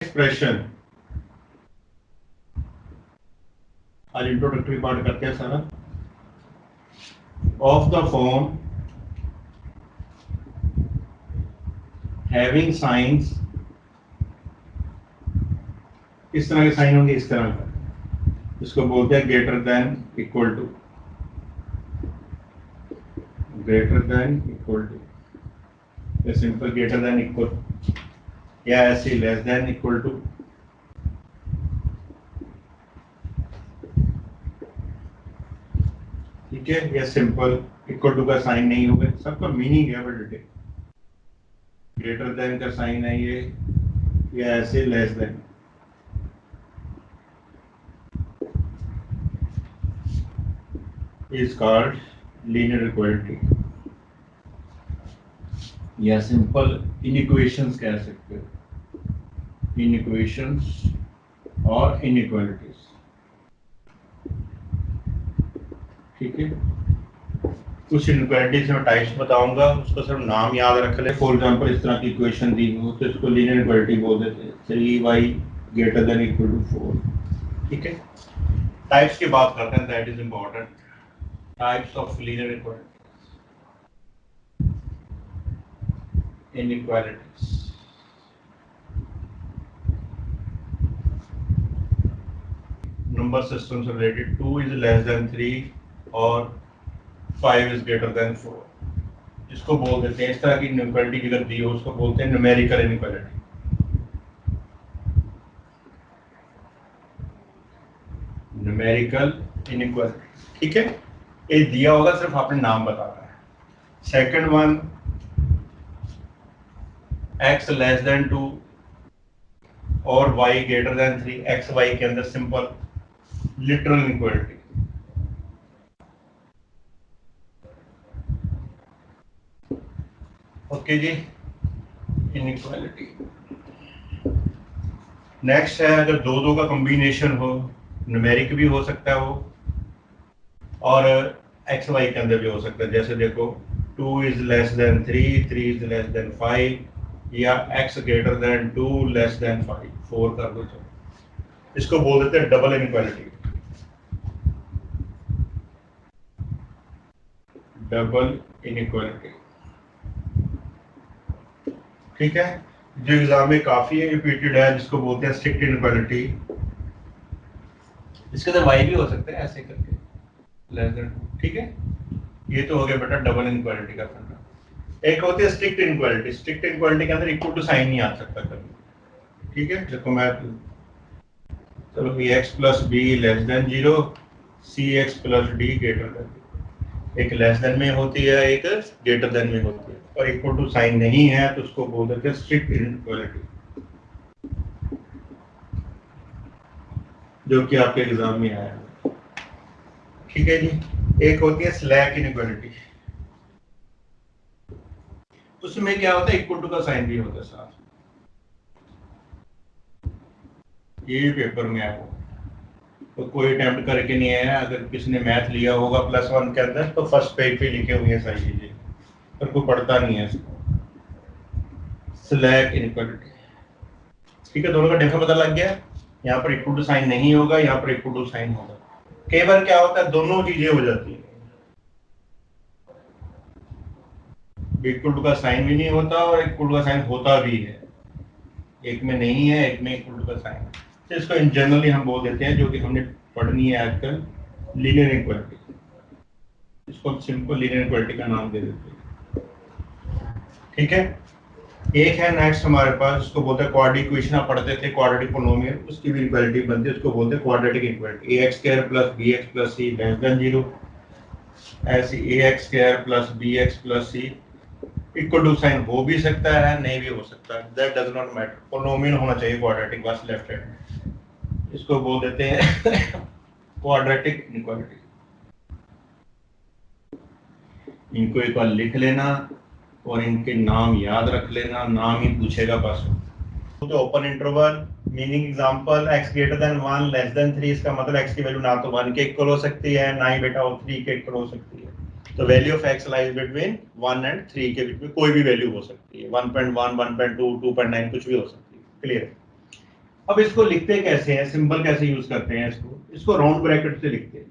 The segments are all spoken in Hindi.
एक्सप्रेशन आज इंट्रोडक्टरी पार्ट करते हैं सारा of the form having science. इस तरह के साइन होंगे, इस तरह का, इसको बोलते हैं greater than equal to, greater than equal to, या सिंपल ग्रेटर देन इक्वल, या ऐसे लेस देन इक्वल टू। ठीक है, या सिंपल इक्वल टू का साइन नहीं होगा, सबका मीनिंग है बट ग्रेटर देन का साइन है ये, या ऐसे less than. Is called linear equality, या सिंपल इनइक्वेशंस कह सकते हो, इनइक्वेशंस और इनइक्वालिटीज। ठीक है, कुछ इनइक्वालिटीज में टाइप्स बताऊंगा, उसका सिर्फ नाम याद रख ले। फॉर एग्जांपल इस तरह की इक्वेशन दी हो तो इसको लीनियर इक्वालिटी बोल देते हैं, 3y greater than equal to 4। ठीक है, टाइप्स की बात करते हैं, that is important. Types of linear equality, inequalities. Number system से रिलेटेड 2 इज लेस देन 3 और 5 इज ग्रेटर देन 4, इसको बोल देते हैं। इस तरह की इनइक्वालिटी अगर दी हो उसको बोलते हैं न्यूमेरिकल इनइक्वालिटी, न्यूमेरिकल इनइक्वालिटी। ठीक है, ये दिया होगा, सिर्फ आपने नाम बताना है। Second one, x less than 2 और y greater than 3, x y के अंदर सिंपल लिटरल इनइक्वालिटी। ओके जी, इनइक्वालिटी। नेक्स्ट है, अगर दो दो का कॉम्बिनेशन हो, न्यूमेरिक भी हो सकता है वो, और एक्स वाई के अंदर भी हो सकता है। जैसे देखो 2 is less than 3, 3 is less then 5, या x greater then 2 less then 5, 4 कर दो। चलो, इसको बोल देते हैं डबल इनइक्वालिटी, डबल इनइक्वालिटी। ठीक है, जो एग्जाम में काफी रिपीटेड है, जिसको बोलते हैं स्ट्रिक्ट इनइक्वालिटी। इसके अंदर y भी हो सकता है ऐसे करके लेस देन 2। ठीक है, ये तो हो गया बेटा डबल इनइक्वालिटी का फंडा। एक होती है स्ट्रिक्ट इनइक्वालिटी, स्ट्रिक्ट इनइक्वालिटी के अंदर इक्वल टू साइन नहीं आ सकता कभी। ठीक है, देखो मैं, चलो ax plus B less than 0, cx plus D greater than. एक लेस देन में होती है, एक ग्रेटर देन में होती है, और इक्वल टू साइन नहीं है तो उसको बोल देते हैं स्ट्रिक्ट इनइक्वालिटी, जो कि आपके एग्जाम में आया है। ठीक है जी, एक होती है स्लैक इनइक्वालिटी, उसमें क्या होता है, इक्वल टू का साइन भी होता है साथ। ये पेपर में आया तो कोई अटेम्प्ट करके नहीं आया। अगर किसी ने मैथ लिया होगा +1 के अंदर तो फर्स्ट पेज पे लिखे हुए हैं सारी चीजें, पर कोई पढ़ता नहीं है इसको। Slack inequality. ठीक है, दोनों का डिफरेंस पता लग गया। यहाँ पर इक्वल टू साइन नहीं होगा, यहाँ पर इक्वल टू साइन होगा। कई बार क्या होता है, दोनों चीजें हो जाती है, इक्वल टू का साइन भी नहीं होता और इक्वल टू का साइन होता भी है, एक में नहीं है, एक में इक्वल टू का साइन। तो इसको इन जनरली हम बोल देते हैं, जो कि हमने पढ़नी है आजकल, लीनियर इक्वालिटी। इसको सिंपल लीनियर इक्वालिटी का नाम दे देते हैं। ठीक है, एक है नेक्स्ट हमारे पास, उसको बोलते हैं क्वाड्रेटिक इक्वेशन। आप पढ़ते थे क्वाड्रेटिक पोलिनोमियल, उसकी भी इक्वालिटी बनती है, उसको बोलते हैं quadratic equality. ax² + bx + c less than 0, ऐसी ax² + bx + c equal to sign हो भी सकता है, नहीं भी हो सकता है, that does not matter, polynomial होना चाहिए क्वाड्रेटिक, बस लेफ्ट हैंड। इसको बोल देते हैं क्वाड्रेटिक इनइक्वालिटी। इनको एक बार लिख लेना और इनके नाम याद रख लेना, नाम ही पूछेगा बस। तो open interval meaning example, x greater than 1 less than 3, इसका मतलब x की वैल्यू ना तो 1 के इक्वल हो सकती है, ना ही बेटा वो 3 के इक्वल हो सकती है। तो value of x lies between 1 and 3 के बीच में कोई भी वैल्यू हो सकती है, 1.1, 1.2, 2.9 कुछ भी हो सकती है। क्लियर? अब इसको लिखते कैसे हैं, सिंबल कैसे यूज करते हैं, इसको राउंड ब्रैकेट से लिखते हैं।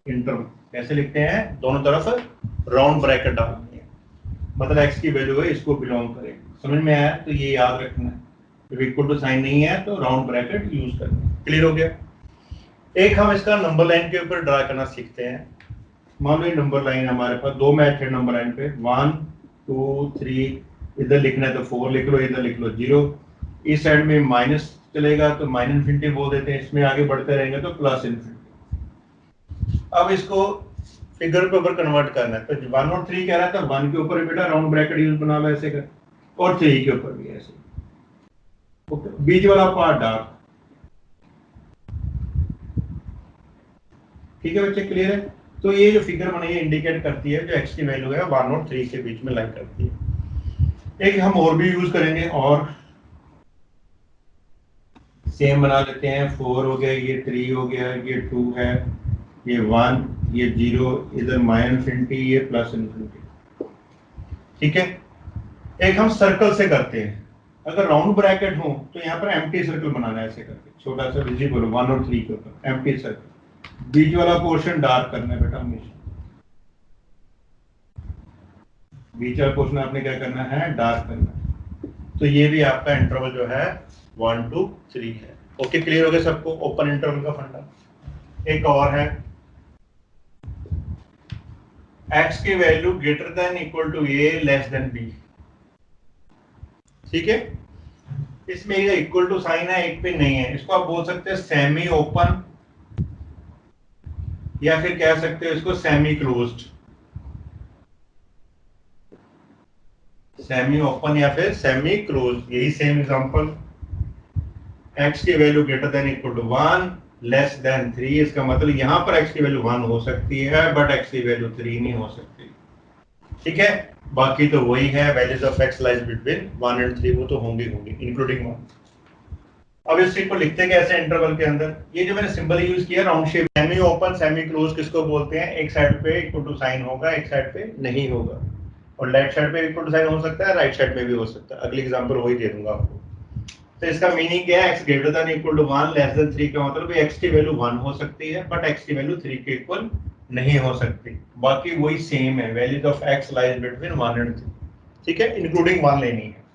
इंटरवल कैसे लिखते हैं, दोनों तरफ राउंड ब्रैकेट डालनी है, मतलब एक्स की वैल्यू है इसको बिलोंग करेगा। समझ में आया? तो ये याद रखना है, जब इक्वल टू साइन नहीं है तो राउंड ब्रैकेट यूज करना है। क्लियर हो गया? एक हम इसका नंबर लाइन के ऊपर ड्रा करना सीखते हैं। मान लो ये नंबर लाइन हमारे पास दो मैच है नंबर लाइन पे, 1 2 3, इधर लिखना है तो 4 लिख लो, इधर लिख लो 0। इस साइड में माइनस चलेगा तो माइनस इन्फिनिटी बोल देते हैं, इसमें आगे बढ़ते रहेंगे तो प्लस इन्फिनिटी। अब इसको फिगर के ऊपर कन्वर्ट करना है, तो 1 और 3 कह रहा था, 1 के ऊपर बेटा राउंड ब्रैकेट यूज बना लो ऐसे कर, और 3 के ऊपर भी ऐसे। ओके, बीच वाला पार्ट डार्क। ठीक है बच्चे, क्लियर है? तो ये जो फिगर बनाई है इंडिकेट करती है जो एक्स की वैल्यू है 1 और 3 के बीच में लाई करती है। एक हम और भी यूज करेंगे, और सेम बना लेते हैं। 4 हो गया, ये 3 हो गया, ये 2 है, ये 1, ये 0, इधर माइनस इन्फिनिटी, ये प्लस इन्फिनिटी। ठीक है, एक हम सर्कल से करते हैं। अगर राउंड ब्रैकेट हो तो यहाँ पर एम्प्टी सर्कल बनाना है, ऐसे करके छोटा सा विजिबल 1 और 3 के ऊपर एम्प्टी सर्कल। बीच वाला पोर्शन डार्क करना है बेटा हमेशा, बीच वाला पोर्शन आपने क्या करना है, डार्क करना है। तो ये भी आपका इंटरवल जो है 1 2 3 है। ओके, क्लियर हो गया सबको ओपन इंटरवल का फंडा। एक और है, x की value greater than equal to a less than b। ठीक है, इसमें ये इक्वल टू साइन है, एक पे नहीं है, इसको आप बोल सकते हैं सेमी ओपन, या फिर कह सकते हो इसको सेमी क्लोज्ड। सेमी ओपन या फिर सेमी क्लोज, यही सेम एग्जांपल। x की value greater than equal to 1 less than 3, इसका मतलब यहां पर x की वैल्यू 1 हो सकती है बट x की वैल्यू 3 नहीं हो सकती। ठीक है, बाकी तो वही है, values of x lies between 1 and 3, वो तो होंगी इंक्लूडिंग 1। अब इस चीज को लिखते कैसे इंटरवल के अंदर, ये जो मैंने सिंबल यूज किया round shape, semi open semi close किसको बोलते हैं, एक साइड पे इक्वल टू साइन होगा, एक साइड पे नहीं होगा, और लेफ्ट साइड पे इक्वल टू साइन हो सकता है, राइट साइड पे भी हो सकता है। अगली एग्जांपल वही दे दूंगा आपको। तो इसका मीनिंग क्या है, x greater than equal to 1 less than 3 का मतलब x की वैल्यू 1 हो सकती है बट x की वैल्यू 3 के इक्वल नहीं हो सकती। बाकी वही सेम है, values of x lies between 1 and 3। ठीक है, इंक्लूडिंग 1 लेनी है।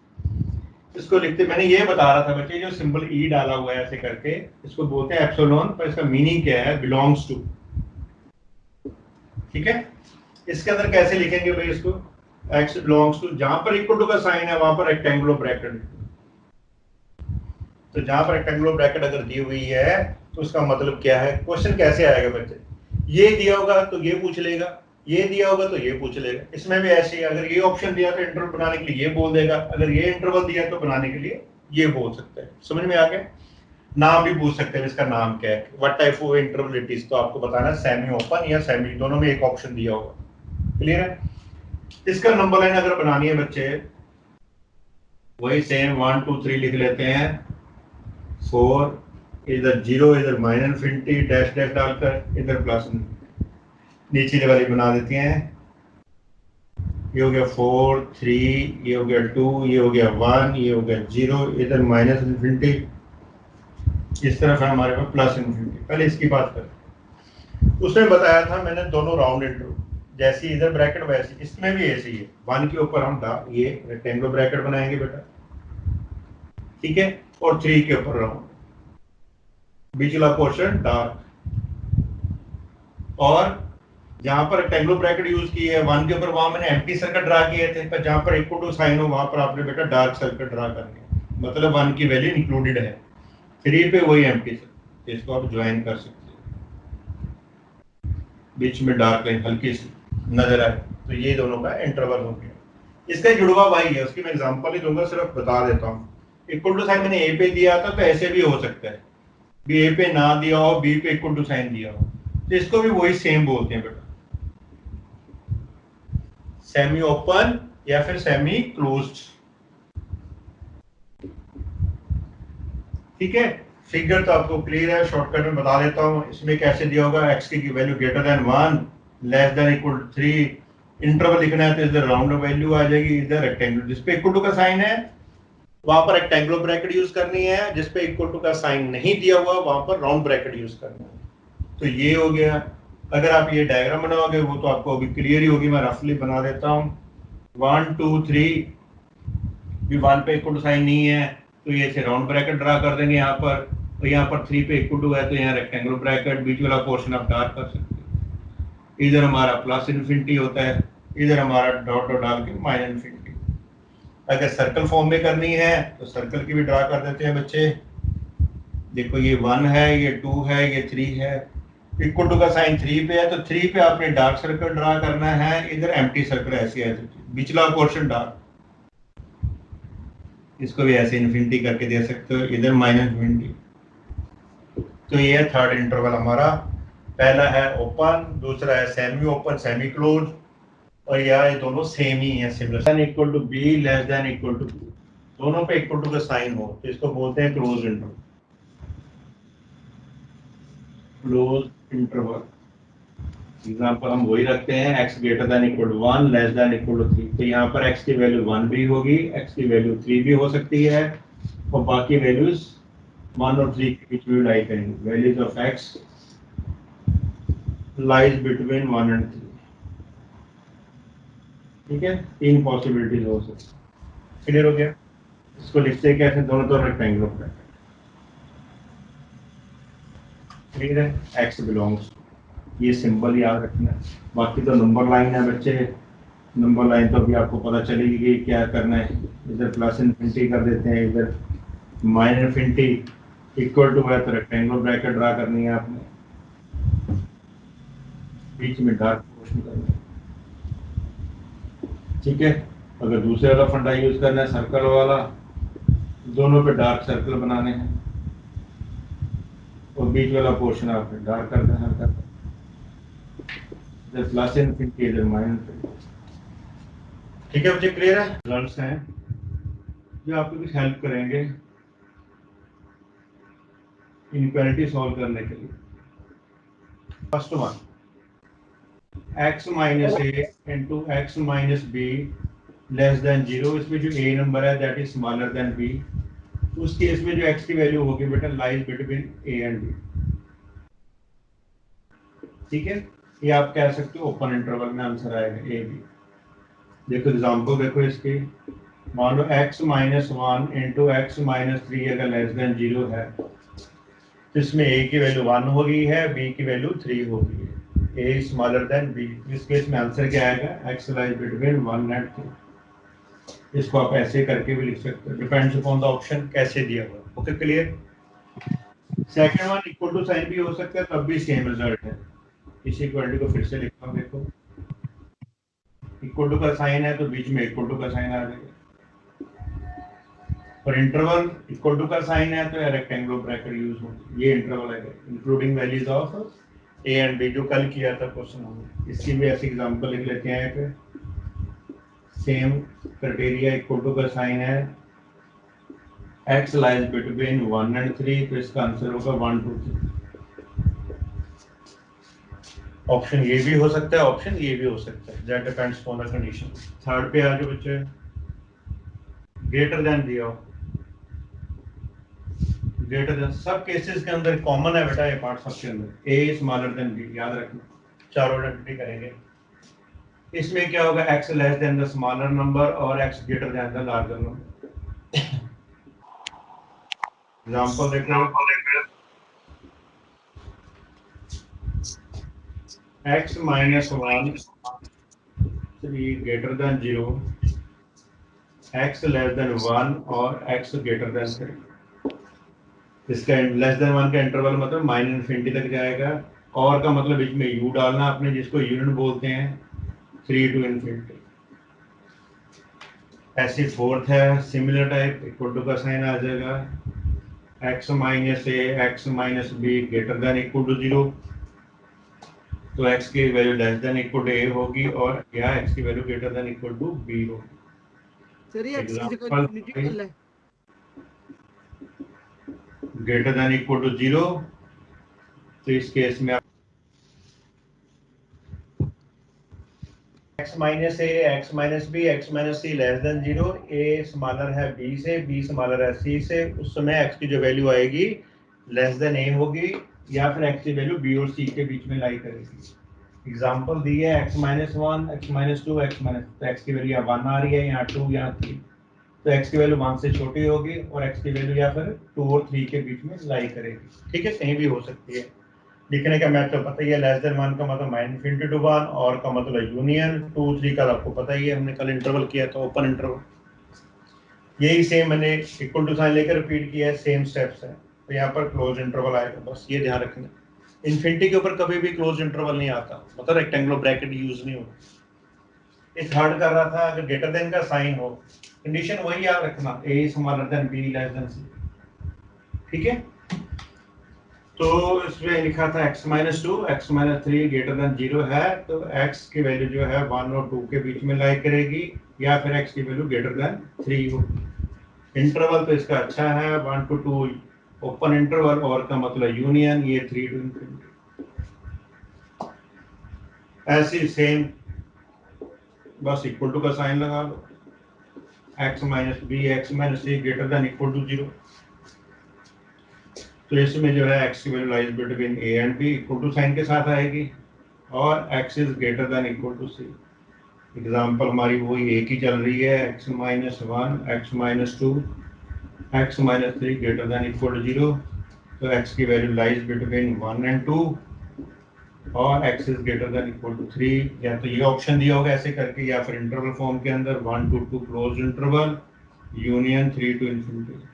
इसको लिखते, मैंने ये बता रहा था बच्चे, जो सिंबल e डाला हुआ है ऐसे करके, इसको बोलते हैं एप्सिलॉन, पर इसका मीनिंग क्या है, बिलोंग्स टू। ठीक है, इसके अंदर कैसे लिखेंगे भाई इसको, x बिलोंग्स टू, जहां पर इक्वल टू का साइन है वहां पर रेक्टेंगुलर ब्रैकेट। तो जहां पर रेक्टेंगुलर ब्रैकेट अगर दी हुई है तो उसका मतलब क्या है, क्वेश्चन कैसे आएगा बच्चे, ये दिया होगा तो ये पूछ लेगा, ये दिया होगा तो ये पूछ लेगा। इसमें भी ऐसे ही, अगर ये ऑप्शन दिया तो इंटरवल बनाने के लिए ये बोल देगा, अगर ये इंटरवल दिया तो बनाने के लिए ये बोल सकते हैं। समझ में आ गया? नाम भी पूछ सकते हैं, इसका नाम क्या है, what type of interval it is, तो आपको बताना सेमी ओपन या सेमी, दोनों में एक ऑप्शन दिया होगा। क्लियर है? इसका नंबर लाइन अगर बनानी है बच्चे, वही सेम 1 2 3 लिख लेते हैं, 4, इधर 0, इधर माइनस इन्फिनिटी डैश डैश डालकर, इधर प्लस, नीचे वाली बना देती हैं। ये हो गया 4 3, ये हो गया 2, ये हो गया 1, ये हो गया 0, इधर माइनस इन्फिनिटी, इस तरफ है हमारे पास प्लस इन्फिनिटी। पहले इसकी बात करें, उसमें बताया था मैंने दोनों राउंड इंटरवल, जैसी इधर ब्रैकेट वैसी इसमें भी ऐसे ही है। 1 के ऊपर हम ये रेक्टेंगुलर ब्रैकेट बनाएंगे बेटा, ठीक है, और 3 के ऊपर राउंड, बीच वाला पोर्शन डार्क, और जहां पर रेक्टेंगुलर ब्रैकेट यूज की है 1 के ऊपर, वहां मैंने एम्प्टी सर्कल ड्रा किए थे, पर जहां पर इक्वल टू साइन हो वहां पर आपने बेटा डार्क सर्कल ड्रा करने, मतलब 1 की वैल्यू इंक्लूडेड है, 3 पे वही एम्प्टी सर्कल, इसको आप ज्वाइन कर सकते हैं, बीच में डार्क लाइन हल्की सी नजर आए, तो ये दोनों का इंटरवल हो गया। इसका जुड़वा वही है, उसकी मैं एग्जांपल ही दूंगा, सिर्फ बता देता हूँ। इक्वल टू साइन मैंने ए पे दिया था, तो ऐसे भी हो सकता है, बी ए पे ना दिया हो, बी पे इक्वल टू साइन दिया हो, तो इसको भी वही सेम बोलते हैं बेटा, सेमी ओपन या फिर सेमी क्लोज्ड। ठीक है, फिगर तो आपको क्लियर है, शॉर्टकट में बता देता हूं। इसमें कैसे दिया होगा, x की value greater than 1 less than equal to 3, interval लिखना है तो इधर राउंड वैल्यू आ जाएगी, इधर रेक्टेंगल, जिस पे इक्वल टू का साइन है वहां पर रेक्टेंगुलर ब्रैकेट यूज करनी है, जिसपे इक्वल टू का साइन नहीं दिया हुआ वहां पर राउंड ब्रैकेट यूज करना है। तो ये हो गया। अगर आप ये डायग्राम बनाओगे वो तो आपको अभी क्लियर ही होगी, मैं रफली बना देता हूँ। 1 2 3 भी 1 पे इक्वल टू साइन नहीं है तो ये ऐसे राउंड ब्रैकेट ड्रा कर देंगे यहाँ पर, तो यहाँ पर 3 पे इक्वल टू है तो यहाँ रेक्टेंगुलर ब्रैकेट, बीच वाला पोर्शन आप डार्क कर सकते हो। इधर हमारा प्लस इन्फिनिटी होता है, इधर हमारा डॉट डॉट डाल के माइनस इन्फिनिटी। अगर सर्कल फॉर्म में करनी है तो सर्कल की भी ड्रा कर देते हैं बच्चे। देखो ये 1 है, ये 2 है, ये 3 है, इक्वल टू का साइन 3 पे है तो 3 पे आपने डार्क सर्कल ड्रा करना है, इधर एम्प्टी सर्कल ऐसे है, बिचला पोर्शन डार्क। इसको भी ऐसे इन्फिनिटी करके दे सकते हो, इधर माइनस इन्फिनिटी। तो ये है थर्ड इंटरवल हमारा। पहला है ओपन, दूसरा है सेमी ओपन सेमी क्लोज, और यह ये दोनों सेम ही है, similar. Equal to b less than equal to b, दोनों पे इक्वल टू का साइन हो तो इसको बोलते हैं close interval. Close interval example हम वही रखते हैं, x greater than equal to 1 less than equal to 3। तो यहाँ पर x की वैल्यू 1 भी होगी, x की वैल्यू 3 भी हो सकती है, और बाकी वैल्यूज 1 और 3 के बीच में लाई करेंगे। Values of x lies between 1 and 3। ठीक है, 3 पॉसिबिलिटीज हो सकती। क्लियर हो गया? इसको लिखते कैसे, दोनों तो रेक्टेंगुलर ब्रैकेट। क्लियर है? x बिलोंग्स, ये सिंबल याद रखना है। बाकी तो नंबर लाइन है बच्चे, नंबर लाइन तो अभी आपको पता चलेगी कि क्या करना है। इधर प्लस इन्फिनिटी कर देते हैं, इधर माइनस इन्फिनिटी, इक्वल टू है तो रेक्टेंगुलर ब्रैकेट ड्रा करनी है आपने, बीच में डार्क पोर्शन करना है। ठीक है, अगर दूसरे वाला फंडा यूज करना है सर्कल वाला, दोनों पे डार्क सर्कल बनाने हैं और बीच वाला पोर्शन आपने डार्क कर देना है, इधर प्लस इन्फिनिटी, इधर माइनस इन्फिनिटी। ठीक है बच्चे, क्लियर है? रिजल्ट्स हैं जो आपको कुछ हेल्प करेंगे इनइक्वालिटी सॉल्व करने के लिए। फर्स्ट वन, x माइनस ए into x minus B less than 0। इसमें जो a नंबर है that is smaller than b, उस केस में जो x की वैल्यू होगी बेटा lies between a and b। ठीक है, ये आप कह सकते हो ओपन इंटरवल में आंसर आएगा a b। देखो एग्जांपल देखो इसकी, मान लो x minus 1 into x minus 3 अगर लेस देन 0 है तो इसमें a की वैल्यू 1 हो गई है, b की वैल्यू 3 हो गई है, a स्मॉलर देन b। इस केस में आंसर क्या आएगा, x लाइज बिटवीन 1 एंड 3। इसको आप ऐसे करके भी लिख सकते हो, डिपेंड्स अपॉन द ऑप्शन कैसे दिया हुआ। Okay, clear? Second one equal to sign भी हो सकता है, तब भी सेम रिजल्ट है। इसी इक्वालिटी को फिर से लिखता हूँ, देखो इक्वल टू का साइन है तो बीच में इक्वल टू का साइन आ जाएगा, और इंटरवल इक्वल टू का साइन है तो रेक्टेंगुलर ब्रैकेट यूज होगी। ये इंटरवल है including values of a and b, जो कल किया था क्वेश्चन हमने। इसकी भी ऐसी एग्जांपल लिख लेते हैं कि सेम क्राइटेरिया, इक्वल टू का साइन है, x लाइज बिटवीन 1 एंड 3, तो इसका आंसर होगा 1 2 3। ऑप्शन ये भी हो सकता है, ऑप्शन ये भी हो सकता है, that depends on the condition. Third पे आ जाओ बच्चे, ग्रेटर देन दिया हो, ग्रेटर देन सब केसेस के अंदर कॉमन है बेटा, ये पार्ट सबके अंदर a स्मॉलर देन b, याद रखना, चारों आइडेंटिटी करेंगे। इसमें क्या होगा, x less then the smaller number और x greater then the larger number. Example देखो, x minus 1 3 greater than 0, x less then 1 और x ग्रेटर देन 3। इसका लेस देन 1 का इंटरवल मतलब माइनस इन्फिनिटी तक जाएगा, और का मतलब बीच में u डालना आपने, जिसको यूनिट बोलते हैं 3 टू इन्फिनिटी। ऐसी फोर्थ है सिमिलर टाइप, इक्वल टू का साइन आ जाएगा, x minus a x minus b greater than equal to 0, तो x की वैल्यू less than equal to a होगी, और यहाँ x की value greater than equal to b होगी। सर ये x की जगह इन्फिनिटी डाल है, ग्रेटर देन इक्वल टू 0, तो इस केस में x x minus a, x minus b, x minus c less than 0, a smaller है b से, b स्मॉलर है c से, उस समय x की जो वैल्यू आएगी लेस देन a होगी या फिर x की वैल्यू b और c के बीच में लाई करेगी। एग्जांपल दी है x minus 1, x minus 2, x minus, तो x की वैल्यू यहाँ 1 आ रही है, यहाँ 2, यहाँ 3, तो x की वैल्यू 1 से छोटी होगी और x की वैल्यू या फिर 2 और 3 के बीच में लाई करेगी। ठीक है, कहीं भी हो सकती है। लिखने का मैथ तो पता ही है, लेस देन 1 का मतलब माइनस इनटू टू 1, और का मतलब यूनियन, 2 3 का आपको पता ही है, हमने कल इंटरवल किया था, ओपन इंटरवल। यही सेम मैंने इक्वल टू साइन लेकर रिपीट किया है, सेम स्टेप्स है। तो यहाँ पर क्लोज इंटरवल आएगा, बस ये ध्यान रखना। इन्फिनिटी के ऊपर कभी भी क्लोज इंटरवल नहीं आता, मतलब रेक्टेंगुलर ब्रैकेट यूज नहीं होता। इस थर्ड कर रहा था, अगर ग्रेटर देन का साइन हो, कंडीशन वही याद रखना, a smaller than b less than c। ठीक है, तो इसमें लिखा था x minus 2, x minus 3 greater than 0 है, तो x की वैल्यू जो है 1 और 2 के बीच में लाई करेगी या फिर x की वैल्यू ग्रेटर देन 3 होगी। इंटरवल तो इसका अच्छा है, 1 to 2 ओपन इंटरवल, और का मतलब यूनियन, ये 3 to इंफिनिटी। ऐसी सेम बस इक्वल टू का साइन लगा लो, x minus b, x minus c greater than equal to 0, तो इसमें जो है x की वैल्यू lies between a and b, equal to sign के साथ आएगी, और x is greater than equal to c। Example हमारी वही एक ही चल रही है, x minus 1, x minus 2, x minus 3 greater than equal to 0, तो x की वैल्यू लाइज बिटवीन 1 एंड 2, और x is greater than equal to 3। या तो ये ऑप्शन दिया होगा ऐसे करके, या फिर इंटरवल फॉर्म के अंदर 1 to 2 close interval, union 3 to infinity.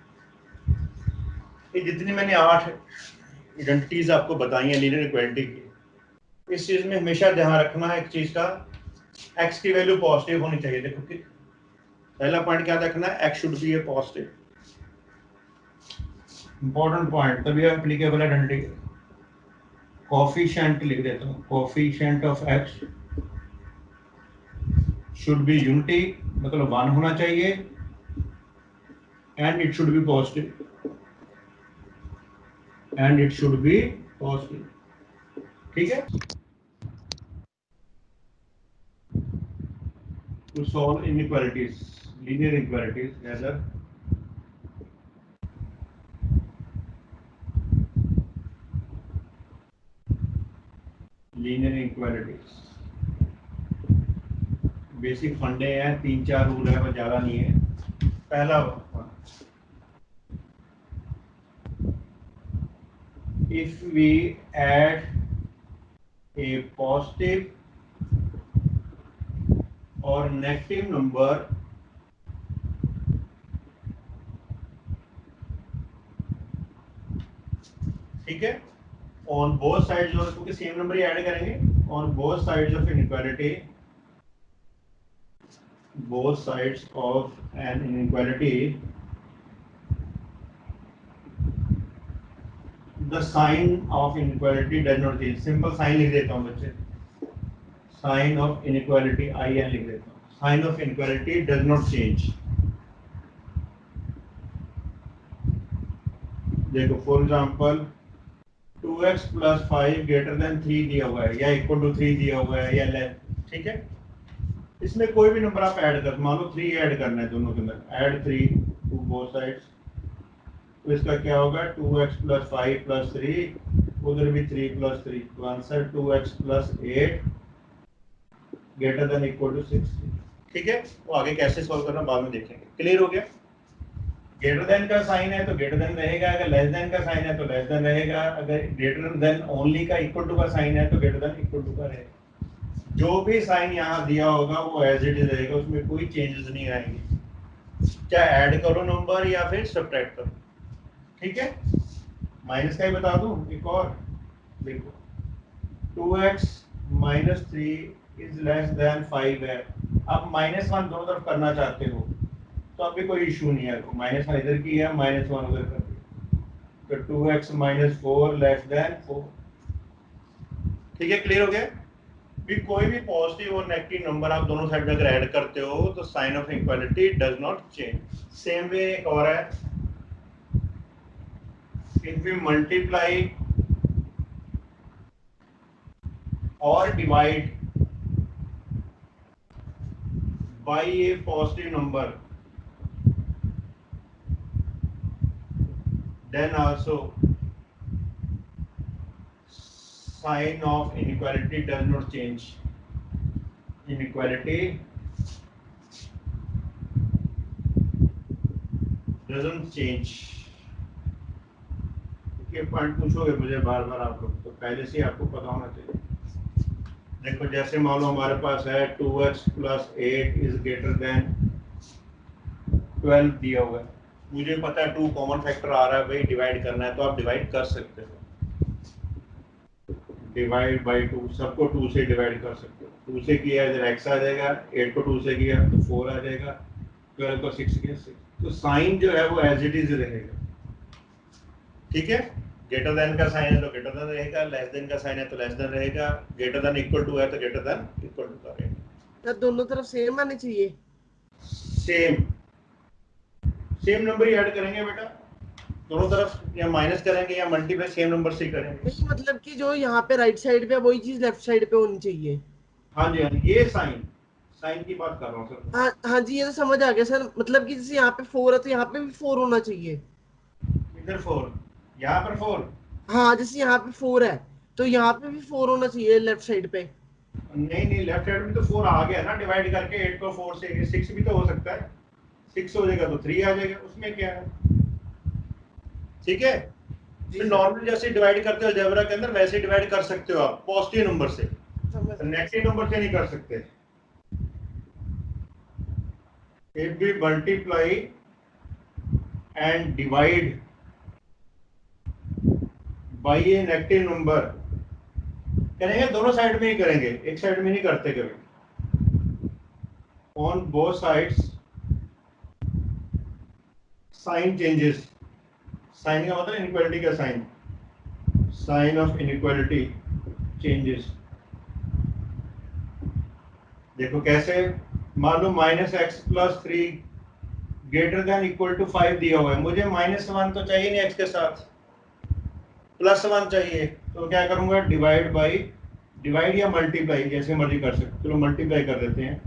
ये जितनी मैंने 8 आइडेंटिटीज आपको बताई हैं लीनियर इक्वालिटी की, इस चीज में हमेशा ध्यान रखना है एक चीज का, x की वैल्यू पॉजिटिव होनी चाहिए। देखो कि पहला पॉइंट क्या रखना है, x should be a positive, important point, तभी एप्लीकेबल आइडेंटिटी। कोएफिशिएंट लिख देता हूँ, coefficient of x should be unity, मतलब 1 होना चाहिए, and it should B positive, and it should B positive. ठीक है, to solve inequalities, linear inequalities, rather linear inequalities, basic फंडे हैं, 3-4 रूल है, बस ज्यादा नहीं है। पहला, if we add a positive or negative number ठीक है, on both sides of, क्योंकि सेम नंबर ही ऐड करेंगे, on both sides of inequality, both sides of an inequality, the sign of inequality does not change। सिंपल साइन लिख देता हूँ बच्चे, साइन ऑफ इनइक्वालिटी IN लिख देता हूँ, sign of inequality does not change. देखो for example 2x plus 5 greater than 3 दिया हुआ है, या इक्वल टू 3 दिया हुआ है, या लेस, ठीक है, इसमें कोई भी नंबर आप ऐड कर, मान लो 3 ऐड करना है दोनों के अंदर, ऐड 3 टू बोथ साइड्स, तो इसका क्या होगा, 2x प्लस 5 प्लस 3, उधर भी 3 प्लस 3, तो answer 2x plus 8 greater than equal to 6। ठीक है, वो आगे कैसे सॉल्व करना बाद में देखेंगे। क्लियर हो गया, ग्रेटर देन का साइन है तो ग्रेटर देन रहेगा, अगर लेस देन का साइन है तो लेस देन रहेगा, अगर ग्रेटर देन ओनली का इक्वल टू का साइन है तो ग्रेटर देन इक्वल टू का रहेगा। जो भी साइन यहाँ दिया होगा वो एज इट इज रहेगा, उसमें कोई चेंजेस नहीं आएंगे, चाहे ऐड करो नंबर या फिर सब्ट्रैक्ट करो। ठीक है, माइनस का ही बता दूं एक और, देखो 2x minus 3 is less then 5 है, आप -1 दोनों तरफ करना चाहते हो तो अभी कोई इशू नहीं है, -1 इधर की है, -1 उधर कर दिया, तो 2x माइनस 4 लेस देन 4। ठीक है, क्लियर हो गया। भी कोई भी पॉजिटिव और नेगेटिव नंबर आप दोनों साइड में अगर ऐड करते हो तो sign of equality does not change. Same way एक और है, इफ वी मल्टीप्लाई और divide by a positive number, then also sign of inequality does not change. Inequality doesn't change. ये पॉइंट पूछोगे मुझे बार बार आप लोग, तो पहले से आपको पता होना चाहिए। देखो जैसे मान लो हमारे पास है 2x + 8 इज ग्रेटर देन 12 दिया हुआ है, मुझे पता है 2 कॉमन फैक्टर आ रहा है भाई, डिवाइड करना है, तो आप डिवाइड कर सकते हो। डिवाइड बाई 2, सबको 2 से डिवाइड कर सकते हो। 2 से किया इधर x आ जाएगा, 8 को 2 से किया तो 4 आ जाएगा, 12 को 6 किया 6। तो साइन जो है वो एज इट इज रहेगा, ठीक है। ग्रेटर देन का साइन है तो ग्रेटर देन रहेगा, लेस देन का साइन है तो लेस देन रहेगा, ग्रेटर देन इक्वल टू है तो ग्रेटर देन इक्वल टू का रहेगा। तो दोनों तरफ सेम आने चाहिए। सेम नंबर ही ऐड करेंगे बेटा, दोनों तरफ या माइनस करेंगे या मल्टीप्लाई सेम नंबर से करेंगे। मतलब कि जो यहाँ पे राइट साइड पे वही चीज लेफ्ट साइड पे होनी चाहिए। हाँ जी, हाँ जी, ये साइन की बात कर रहा हूँ सर। हाँ हाँ जी, ये तो समझ आ गया सर। मतलब कि जैसे यहाँ पे 4 है तो यहाँ पे भी 4 होना चाहिए। इधर 4, यहाँ पर 4। हाँ, जैसे यहाँ पे 4 है तो यहाँ पे भी 4 होना चाहिए लेफ्ट साइड पे। नहीं, लेफ्ट साइड में तो 4 आ गया ना, डिवाइड करके 8 को 4 से, 6 भी तो हो सकता है। 6 हो जाएगा तो 3 आ जाएगा, उसमें क्या है, ठीक है। तो नॉर्मल जैसे डिवाइड करते हो अलजेब्रा के अंदर वैसे डिवाइड कर सकते हो आप, पॉजिटिव नंबर से, नेगेटिव नंबर से नहीं कर सकते। If we multiply and divide by a negative number, करेंगे दोनों साइड में ही करेंगे, एक साइड में नहीं करते कभी। On both sides sign changes, sign का मतलब इनइक्वालिटी का साइन, साइन ऑफ इनइक्वालिटी चेंजेस। देखो कैसे, मान लो -x + 3 greater than equal to 5 दिया हुआ है, मुझे -1 तो चाहिए नहीं x के साथ, +1 चाहिए, तो क्या करूंगा, डिवाइड या मल्टीप्लाई, जैसे मर्जी कर सकते। चलो मल्टीप्लाई कर देते हैं,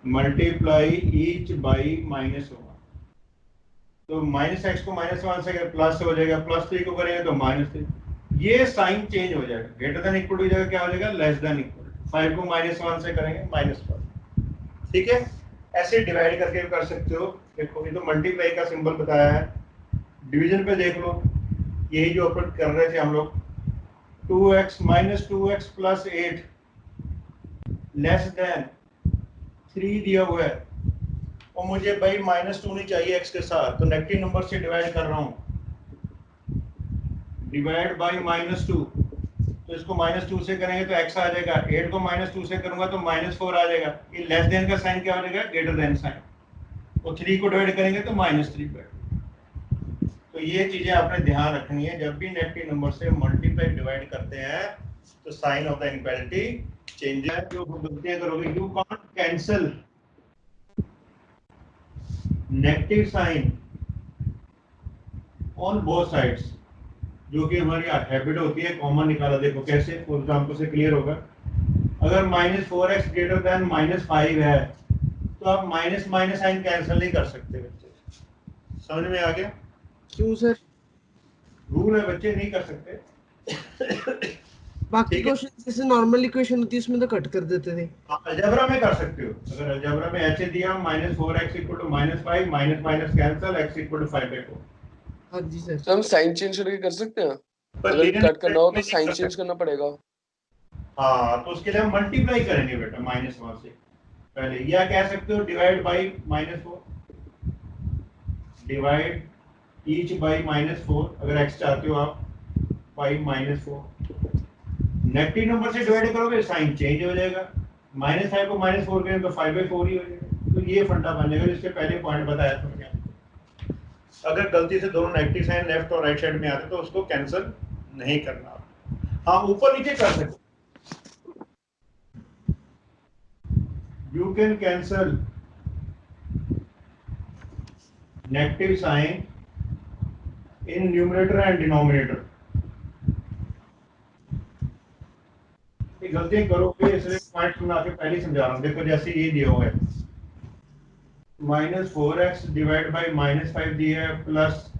मल्टीप्लाई ईच बाई -1, तो -x को -1 से प्लस हो जाएगा, +3 को करेंगे तो -3, ये साइन चेंज हो जाएगा। ग्रेटर देन इक्वल टू जगह क्या हो जाएगा, लेस देन इक्वल। 5 को -1 से करेंगे -1, ठीक है। ऐसे डिवाइड करके कर सकते हो। देखो ये तो मल्टीप्लाई का सिंबल बताया है, डिवीजन पे देख लो, यही जो अपन कर रहे थे हम लोग, 2x + 8 लेस देन 3 दिया हुआ है, और मुझे भाई -2 नहीं चाहिए x के साथ, तो नेगेटिव नंबर से डिवाइड कर रहा हूँ, डिवाइड बाई -2, तो इसको -2 से करेंगे तो x आ जाएगा, 8 को -2 से करूंगा तो -4 आ जाएगा। ये लेस देन का साइन क्या हो जाएगा, ग्रेटर देन साइन, और 3 को डिवाइड करेंगे तो -3 बैठ। तो ये चीजें आपने ध्यान रखनी है, जब भी नेगेटिव नंबर से मल्टीप्लाई डिवाइड करते हैं तो sign of the inequality change है। जो गलतियां करोगे, you can't cancel negative sign on both sides, जो कि हमारी हैबिट होती है, कॉमन निकाला। देखो कैसे, फॉर एग्जांपल से क्लियर होगा। अगर -4x ग्रेटर देन -5 है तो आप माइनस साइन कैंसिल नहीं कर सकते बच्चे, समझ में आ गया? क्यों सर? रूल है बच्चे, नहीं कर सकते। बाकी क्वेश्चन जैसे नॉर्मल इक्वेशन होती है उसमें तो कट कर देते थे। अलजेब्रा में कर सकते हो, अगर अलजेब्रा में ऐसे दिया -4x = -5, माइनस कैंसिल, x = 5/4। हाँ जी सर। तो हम साइन चेंज करके कर सकते हैं, पर अगर लिनियर कट करना हो तो नहीं साइन कर चेंज सकते। करना पड़ेगा। हाँ, तो उसके लिए हम मल्टीप्लाई करेंगे बेटा -1 से पहले, या कह सकते हो divide by -4, divide each by -4, अगर x चाहते हो आप, बाई -4। नेगेटिव नंबर से डिवाइड करोगे साइन चेंज हो जाएगा, -5 को -4 करें तो 5/4 ही हो जाएगा। तो ये फंडा बन जाएगा, जिससे पहले पॉइंट बताया था मैंने। अगर गलती से दोनों नेगेटिव साइन लेफ्ट और राइट साइड में आते तो उसको कैंसिल नहीं करना। हाँ, ऊपर नीचे कर सकते, you can cancel negative sign in numerator and denominator. गलतियां करोगे इसलिए पॉइंट बना के पहले ही समझा रहा हूँ। देखो जैसे ये दिया हुआ है -4x डिवाइड बाई -5 दिया है प्लस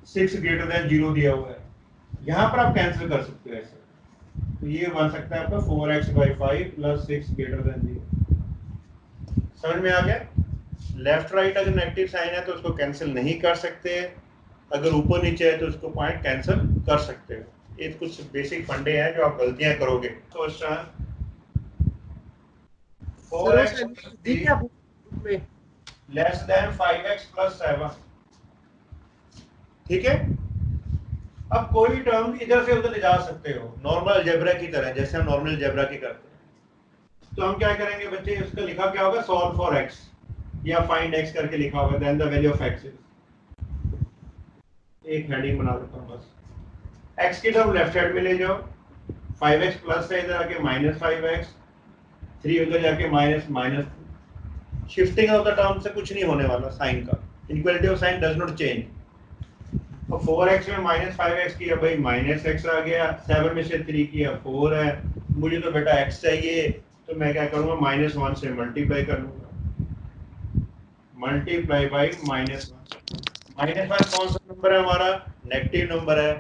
6 ग्रेटर देन 0 दिया हुआ है। यहाँ पर आप कैंसिल कर सकते हो ऐसे, तो ये बन सकता है आपका 4x/5 प्लस 6 ग्रेटर देन 0। समझ में आ गया? लेफ्ट राइट अगर नेगेटिव साइन है तो उसको कैंसिल नहीं कर सकते, अगर ऊपर नीचे है तो उसको पॉइंट कैंसिल कर सकते हो। ये कुछ बेसिक फंडे हैं जो आप गलतियां करोगे। तो सर वो 4x sentence दी है आपने group में? लेस देन 5x प्लस 7, ठीक है। अब कोई टर्म इधर से उधर ले जा सकते हो नॉर्मल अलजेब्रा की तरह, जैसे हम नॉर्मल अलजेब्रा की करते हैं। तो हम क्या करेंगे बच्चे, उसका लिखा क्या होगा, सॉल्व फॉर x या फाइंड x करके लिखा होगा, then the value of x is, एक हेडिंग बना देता हूं बस। x की टर्म लेफ्ट साइड में ले जाओ, 5x प्लस है इधर आके -5x, 3 उधर जाके minus. Shifting of the term से कुछ नहीं होने वाला साइन का, equality of sine does not change. तो 4x में -5x किया भाई -x आ गया, 7 में से 3 किया 4 है, मुझे तो बेटा x चाहिए, तो मैं क्या करूंगा -1 से मल्टीप्लाई कर लूंगा, मल्टीप्लाई बाई -1। -1 कौन सा नंबर है हमारा, नेगेटिव नंबर है,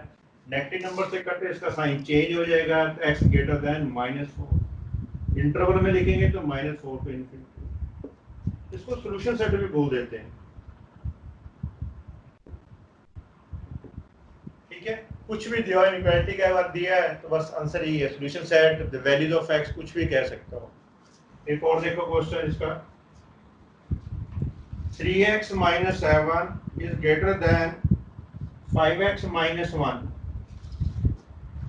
नेगेटिव नंबर से करते इसका साइन चेंज हो जाएगा, तो x ग्रेटर देन -4, इंटरवल में लिखेंगे तो -4 पे इनफिनिटी। इसको सॉल्यूशन सेट भी बोल देते हैं, ठीक है। कुछ भी दिया है, इक्वालिटी का बात दिया है तो बस आंसर यही है, solution set, the values of x, कुछ भी कह सकता हो। एक और देखो क्वेश्चन इसका, 3x - 7 is greater then 5x - 1।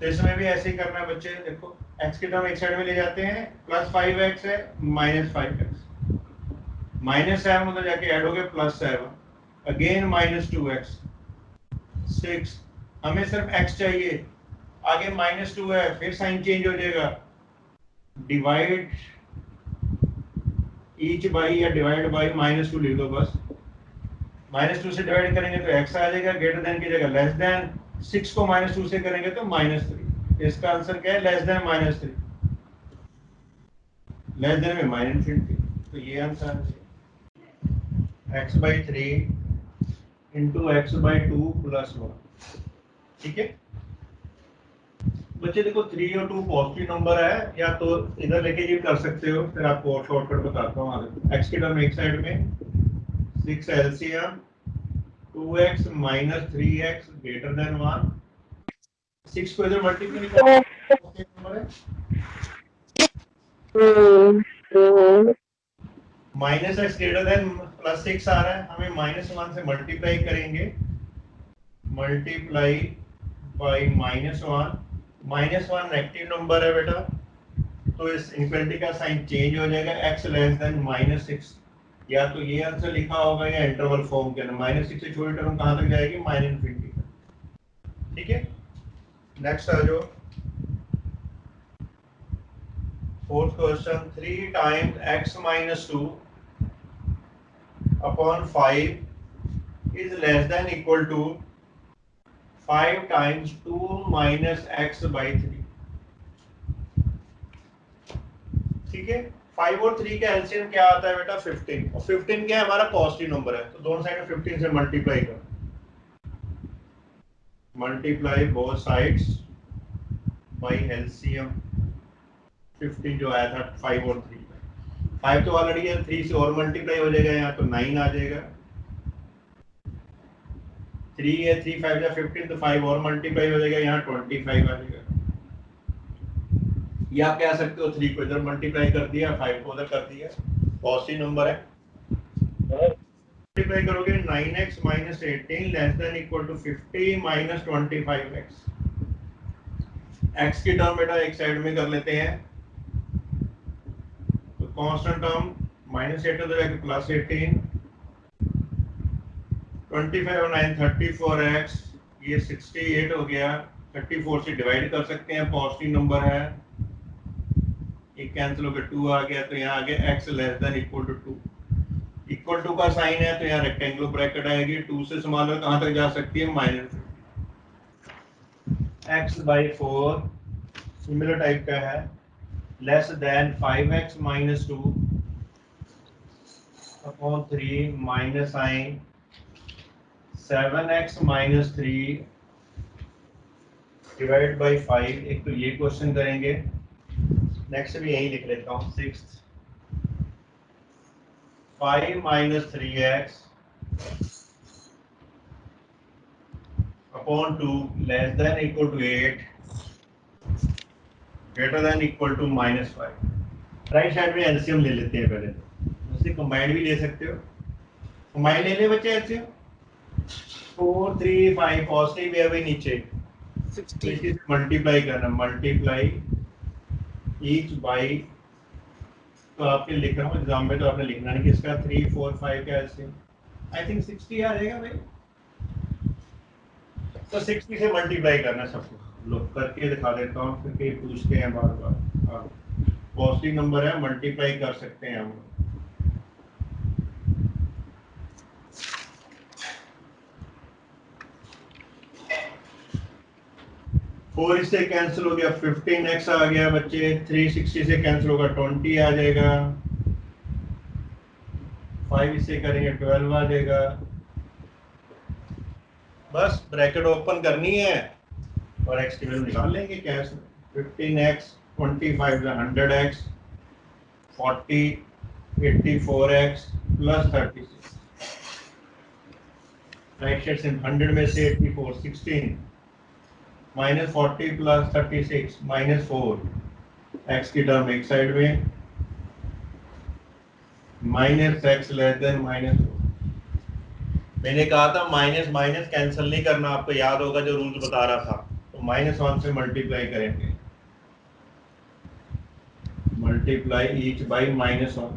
तो इसमें भी ऐसे ही करना है बच्चे। देखो x की टर्म एक साइड में ले जाते हैं, +5x है -5x, -7 उधर जाके ऐड हो गया +7, अगेन -2x, 6। हमें सिर्फ x चाहिए, आगे -2 है, फिर साइन चेंज हो जाएगा, डिवाइड ईच बाई या डिवाइड बाई -2 लिख दो बस। -2 से डिवाइड करेंगे तो x आ जाएगा, ग्रेटर देन की जगह लेस देन, 6 को -2 से करेंगे तो -3। इसका आंसर क्या है, लेस देन -3, लेस देन में -∞, तो ये आंसर है x/3 इंटू x/2 + 1, ठीक है बच्चे। देखो 3 और 2 पॉजिटिव नंबर है, या तो इधर लेके ये कर सकते हो, फिर आपको शॉर्टकट बताता हूँ आगे। x की टर्म एक साइड में, 6 LCM 2x - 3x greater than 1, 6 को इधर मल्टीप्लाई नंबर है, -x ग्रेटर देन +6 आ रहा है, हमें -1 से मल्टीप्लाई करेंगे, मल्टीप्लाई बाई -1, -1 नेगेटिव नंबर है बेटा, तो इस इनफिनिटी का साइन चेंज हो जाएगा, x लेस देन -6, या तो ये आंसर लिखा होगा या इंटरवल फॉर्म के अंदर, -6 से छोटी टर्म कहां तक जाएगी, -∞, ठीक है। नेक्स्ट आ जाओ, fourth question, 3 times x - 2 upon 5 is less than equal to 5 times 2 - x/3, ठीक है। 5 और 3 का एलसीएम क्या आता है बेटा, 15, और 15 क्या है हमारा पॉजिटिव नंबर है, तो दोनों साइड में 15 से मल्टीप्लाई कर, multiply both sides by LCM 15 जो आया था 5 और 3 में, 5 तो ऑलरेडी है, 3 से और मल्टीप्लाई हो जाएगा, यहाँ तो 9 आ जाएगा, 3 है, 3 5 या 15, तो 5 और मल्टीप्लाई हो जाएगा, यहाँ 25 आ जाएगा। या आप कह सकते हो 3 को इधर मल्टीप्लाई कर दिया, 5 को उधर कर दिया, पॉजिटिव नंबर है, मल्टीप्लाई करोगे 9x - 18 less than equal to 50 - 25x। x की टर्म बेटा एक साइड में कर लेते हैं, तो कांस्टेंट टर्म -8 उधर जाके +18, 25 और 9 34x, ये 68 हो गया, 34 से डिवाइड कर सकते हैं, पॉजिटिव नंबर है, एक कैंसिल होकर 2 आ गया, तो यहाँ आ गया x less than equal to 2, equal to का साइन है तो यहाँ रेक्टेंगुलर ब्रैकेट आएगी, 2 से स्मॉलर कहाँ तक जा सकती है, -x/4, सिमिलर टाइप का है, less than 5x minus 2 upon 3 minus sign 7x minus 3 divide by 5। एक तो ये क्वेश्चन करेंगे, नेक्स्ट भी यही लिख लेता हूँ। 6 5 minus 3x upon 2 less than equal to 8 greater than equal to minus 5। Right side में एलसीएम ले लेते हैं पहले, उसे कंबाइंड भी ले सकते हो। कंबाइंड ले ले बच्चे एलसीएम। 4 3 5 पॉजिटिव भी है भाई नीचे, 60 मल्टीप्लाई करना, मल्टीप्लाई ईच बाई, तो आपके लिख रहा हूँ एग्जाम में, तो आपने लिखना नहीं किसका 3 4 5 का एलसीएम। आई थिंक 60 आ जाएगा भाई, तो 60 से मल्टीप्लाई करना सबको। लोग करके दिखा देता हूँ, फिर कहीं पूछते हैं बार बार। पॉजिटिव नंबर है, मल्टीप्लाई कर सकते हैं हम। 4 इससे कैंसिल हो गया, 15x आ गया बच्चे। 360 से कैंसिल होगा, 20 आ जाएगा। 5 इससे करेंगे 12 आ जाएगा। बस ब्रैकेट ओपन करनी है और x की वैल्यू निकाल लेंगे कैश में। 15x 25 100x 40 84x plus 36। Right side से 100 में से 84 16 माइनस 40 प्लस 36 माइनस 4 एक्स की टर्म एक साइड में, minus x less than minus 4। मैंने कहा था माइनस माइनस कैंसिल नहीं करना, आपको याद होगा जो रूल्स बता रहा था। तो -1 से मल्टीप्लाई करेंगे, मल्टीप्लाई ईच बाई -1।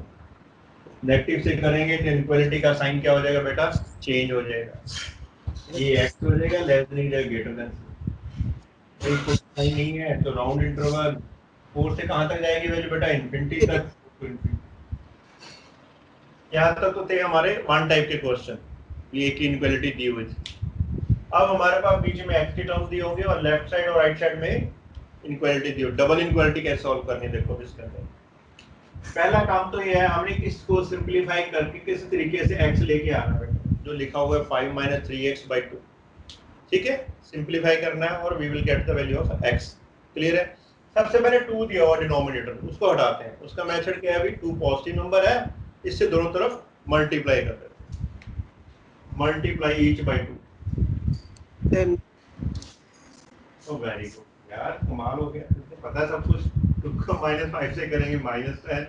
नेगेटिव से करेंगे तो इनक्वालिटी का साइन क्या हो जाएगा बेटा, चेंज हो जाएगा। ये एक्स हो जाएगा लेस देन या ग्रेटर देन। कुछ सही नहीं है तो राउंड इंटरवल 4 से कहां तक जाएगी वैल्यू बेटा, इनफिनिटी तक। यहाँ तक तो थे हमारे वन टाइप के क्वेश्चन, ये एक इनक्वालिटी दी हुई थी। अब हमारे पास बीच में एक्स के टर्म्स दिए होंगे और लेफ्ट साइड और राइट साइड में इनक्वालिटी दी हो। डबल इनक्वालिटी कैसे सॉल्व करनी है देखो इसके अंदर। पहला काम तो ये है, हमने इसको सिंपलीफाई करके किस तरीके से x लेके आना है, जो लिखा हुआ है 5 - 3x/2। ठीक है, सिंपलीफाई करना है और we will get the value of x। Clear है। सबसे पहले 2 दिया हुआ डिनोमिनेटर, उसको हटाते हैं। उसका मेथड क्या है अभी, 2 पॉजिटिव नंबर है, इससे दोनों तरफ मल्टीप्लाई कर देते हैं। Multiply each by 2 10। तो वेरी गुड यार, कमाल हो गया, तुझे पता है सब कुछ। 2 को -5 से करेंगे -10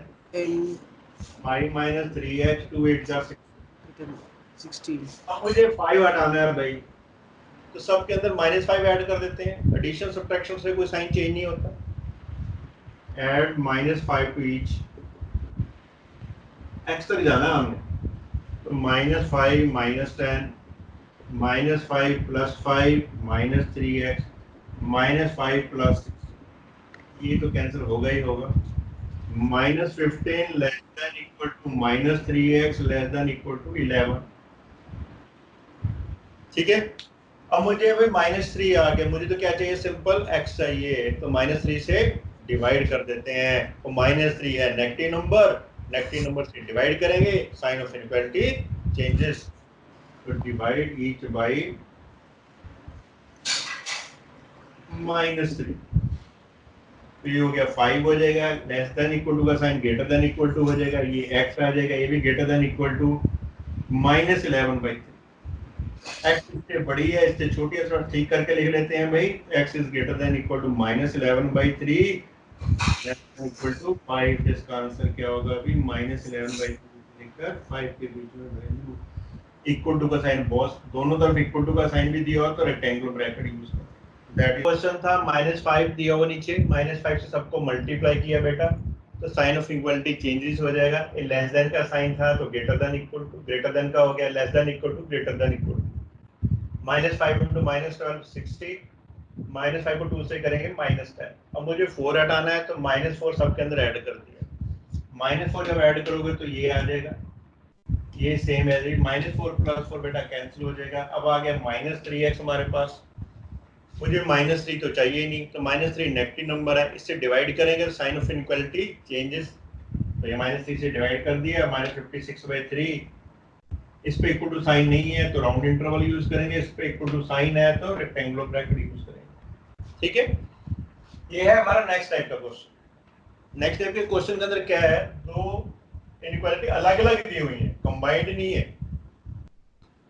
5 - 3x 2 8 जा 16। अब मुझे 5 हटाना है भाई, तो सब के अंदर -5 ऐड कर देते हैं। एडिशन सब्ट्रैक्शन से कोई साइन चेंज नहीं होता। ऐड -5 टू ईच, x तक जाना है हमने, तो -5 -10 -5 + 5 -3x -5 + 6, ये तो कैंसिल होगा ही होगा। -15 less than equal to -3x less than equal to 11। ठीक है, अब मुझे भाई -3 आ गया, मुझे तो क्या चाहिए, सिंपल x चाहिए, तो -3 से डिवाइड कर देते हैं। तो -3 है नेगेटिव नंबर से डिवाइड करेंगे, साइन ऑफ इनइक्वालिटी चेंजेस। तो डिवाइड ईच बाई -3, तो ये हो गया 5 हो जाएगा, लेस देन इक्वल टू का sign greater than equal to हो जाएगा, ये x आ जाएगा, ये भी greater than equal to -11/3। x इससे बड़ी है, इससे छोटी है, थोड़ा ठीक करके लिख लेते हैं भाई। x is greater than equal to -11/3 equal to 5। जिसका आंसर क्या होगा अभी, -11/3 लेकर 5 के बीच में वैल्यू। इक्वल टू का साइन बॉस, दोनों तरफ इक्वल टू का साइन भी दिया हो तो रेक्टेंगुलर ब्रैकेट यूज करें। दैट क्वेश्चन था -5 दिया हुआ नीचे, -5 से सबको मल्टीप्लाई किया बेटा, तो साइन ऑफ इक्वलिटी चेंजेस हो जाएगा। ये लेस देन का साइन था तो greater than equal to, greater than का हो गया less than equal to, greater than equal to. -5 × -12 60, -5 को 2 से करेंगे -10। अब मुझे 4 हटाना है, तो -4 सबके अंदर ऐड कर दिया। -4 जब ऐड करोगे तो ये आ जाएगा, ये सेम है, -4 + 4 बेटा कैंसिल हो जाएगा। अब आ गया -3x हमारे पास, मुझे -3 तो चाहिए ही नहीं, तो -3 नेगेटिव नंबर है, इससे डिवाइड करेंगे तो साइन ऑफ इनइक्वालिटी चेंजेस। तो ये -3 से डिवाइड कर दिया, -56/3। इस पे इक्वल टू साइन नहीं है तो राउंड इंटरवल यूज करेंगे, इस पे इक्वल टू साइन है तो रेक्टेंगुलर ब्रैकेट यूज करेंगे। ठीक है, ये है हमारा नेक्स्ट टाइप का क्वेश्चन। नेक्स्ट टाइप के क्वेश्चन के अंदर क्या है, दो इनइक्वालिटी अलग अलग दी हुई है, कंबाइंड नहीं है,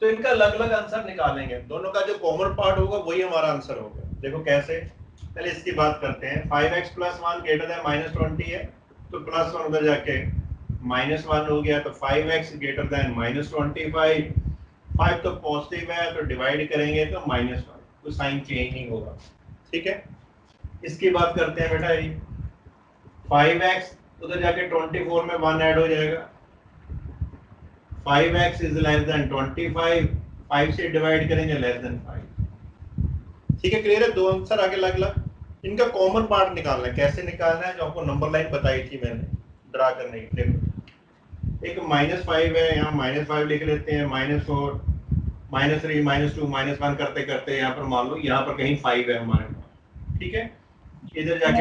तो इनका अलग अलग आंसर निकालेंगे। दोनों का जो कॉमन पार्ट होगा वही हमारा आंसर होगा। देखो कैसे, पहले इसकी बात करते हैं। 5x + 1 > -20 है, तो +1 उधर जाके -1 हो गया, तो 5x > -25। 5 तो पॉजिटिव है तो डिवाइड करेंगे तो -1, तो साइन चेंज नहीं होगा। ठीक है, इसकी बात करते हैं बेटा। ये 5x उधर जाके 24 में 1 ऐड हो जाएगा, 5x > 25, 5 से डिवाइड करेंगे <5। ठीक है, क्लियर है? दो आंसर आगे अलग अलग। इनका कॉमन पार्ट निकालना है। कैसे निकालना है, जो आपको नंबर लाइन बताई थी मैंने ड्रा करने की। देखो, एक -5 है, यहाँ -5 लिख लेते हैं, -4, -3, -2, -1 करते करते यहाँ पर मान लो यहाँ पर कहीं 5 है हमारे पास। ठीक है, इधर जाके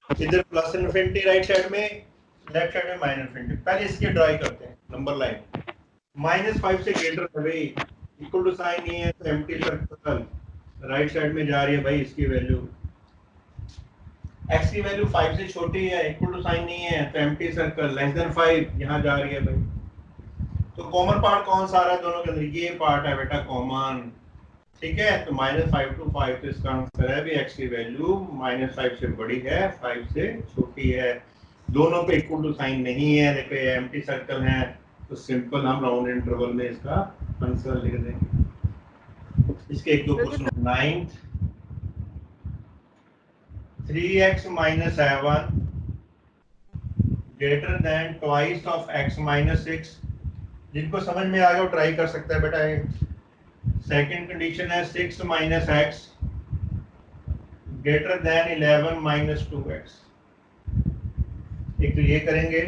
इधर प्लस इनफिनिटी राइट साइड में, लेफ्ट साइड में माइनस इनफिनिटी। पहले इसके ड्राई करते हैं नंबर लाइन। -5 से ग्रेटर है भाई, इक्वल टू साइन नहीं है तो एम्प्टी सर्कल राइट साइड में जा रही है भाई। इसकी वैल्यू x की वैल्यू 5 से छोटी है, इक्वल टू साइन नहीं है तो एम्प्टी सर्कल <5 यहाँ जा रही है भाई। तो कॉमन पार्ट कौन सा आ रहा है दोनों के अंदर, ये पार्ट है बेटा कॉमन। ठीक है, तो -5 to 5, तो इसका आंसर है भी x की वैल्यू -5 से बड़ी है, 5 से छोटी है। दोनों पे इक्वल टू साइन नहीं है, देखो ये एम्प्टी सर्कल है, तो सिंपल हम राउंड इंटरवल में इसका आंसर लिख देंगे। इसके एक दो question. 9th 3x - 7 greater than twice of x - 6। जिनको समझ में आ गया वो ट्राई कर सकता है बेटा। सेकंड कंडीशन है 6 - x greater than 11 - 2x। एक तो ये करेंगे।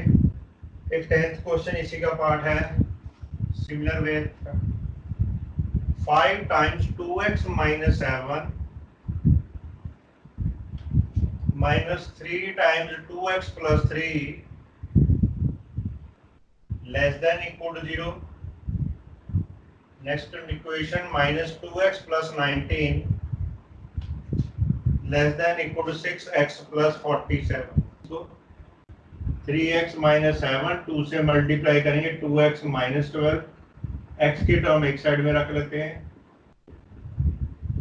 एक 10th क्वेश्चन इसी का पार्ट है, similar way. 5 × 2x - 7 -3 × 2x + 3 <= 0। Next equation -2x + 19 <= 6x + 47। तो 3x - 7 2 से मल्टीप्लाई करेंगे, 2x - 12। x की टर्म एक साइड में रख लेते हैं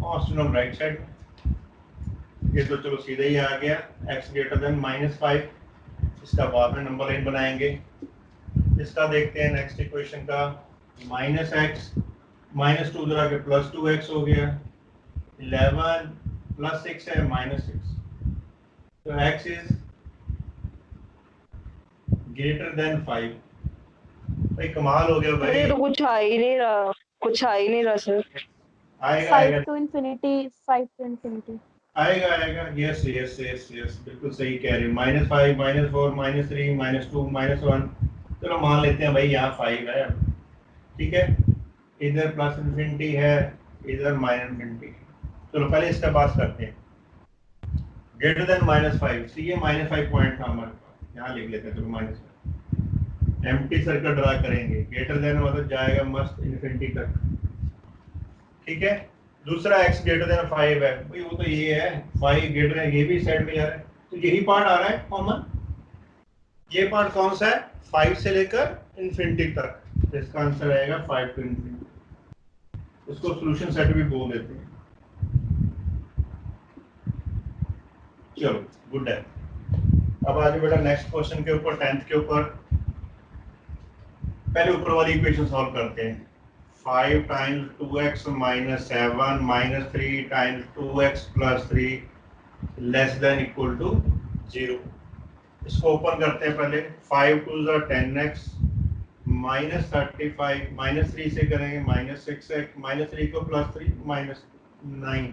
और सुनो राइट साइड में। ये तो चलो सीधे ही आ गया, x > -5। इसका बाद में नंबर लाइन बनाएंगे। इसका देखते हैं नेक्स्ट इक्वेशन का, -x -2 उधर आके +2x हो गया, 11 + 6 है -6। तो x इज > 5। भाई कमाल हो गया भाई। अरे तो कुछ आ ही नहीं रहा, कुछ आ ही नहीं रहा सर। आएगा 5 आएगा to infinity, 5 to infinity। आएगा आएगा, यस यस यस यस, बिल्कुल सही कह रही हो। -5 -4 -3 -2 -1। चलो मान लेते हैं भाई यहाँ 5 है। ठीक है, इधर प्लस इनफिनिटी है, इधर माइनस इनफिनिटी। चलो पहले इसका पास करते हैं। > -5, ये -5 पॉइंट था हमारे पास, यहाँ लिख लेते हैं। चलो -5 एम्प्टी सर्कल ड्रा करेंगे। ग्रेटर देन मतलब जाएगा मस्त इनफिनिटी तक। ठीक है, दूसरा x > 5 है भाई, वो तो ये है 5 ग्रेटर है, ये भी साइड में जा रहा है, तो यही पार्ट आ रहा है कॉमन। ये पार्ट कौन सा है, 5 से लेकर इनफिनिटी तक। तो इसका आंसर आएगा 5 to इनफिनिटी। इसको सॉल्यूशन सेट भी बोल देते हैं। चलो गुड है। अब आज बेटा नेक्स्ट क्वेश्चन के ऊपर, 10th के ऊपर। पहले ऊपर वाली इक्वेशन सॉल्व करते हैं। 5 × 2x - 7 -3 × 2x + 3 <= 0। इसको ओपन करते हैं पहले। 5 × 2 = 10x -35 -3 से करेंगे -6x -3 को +3 -9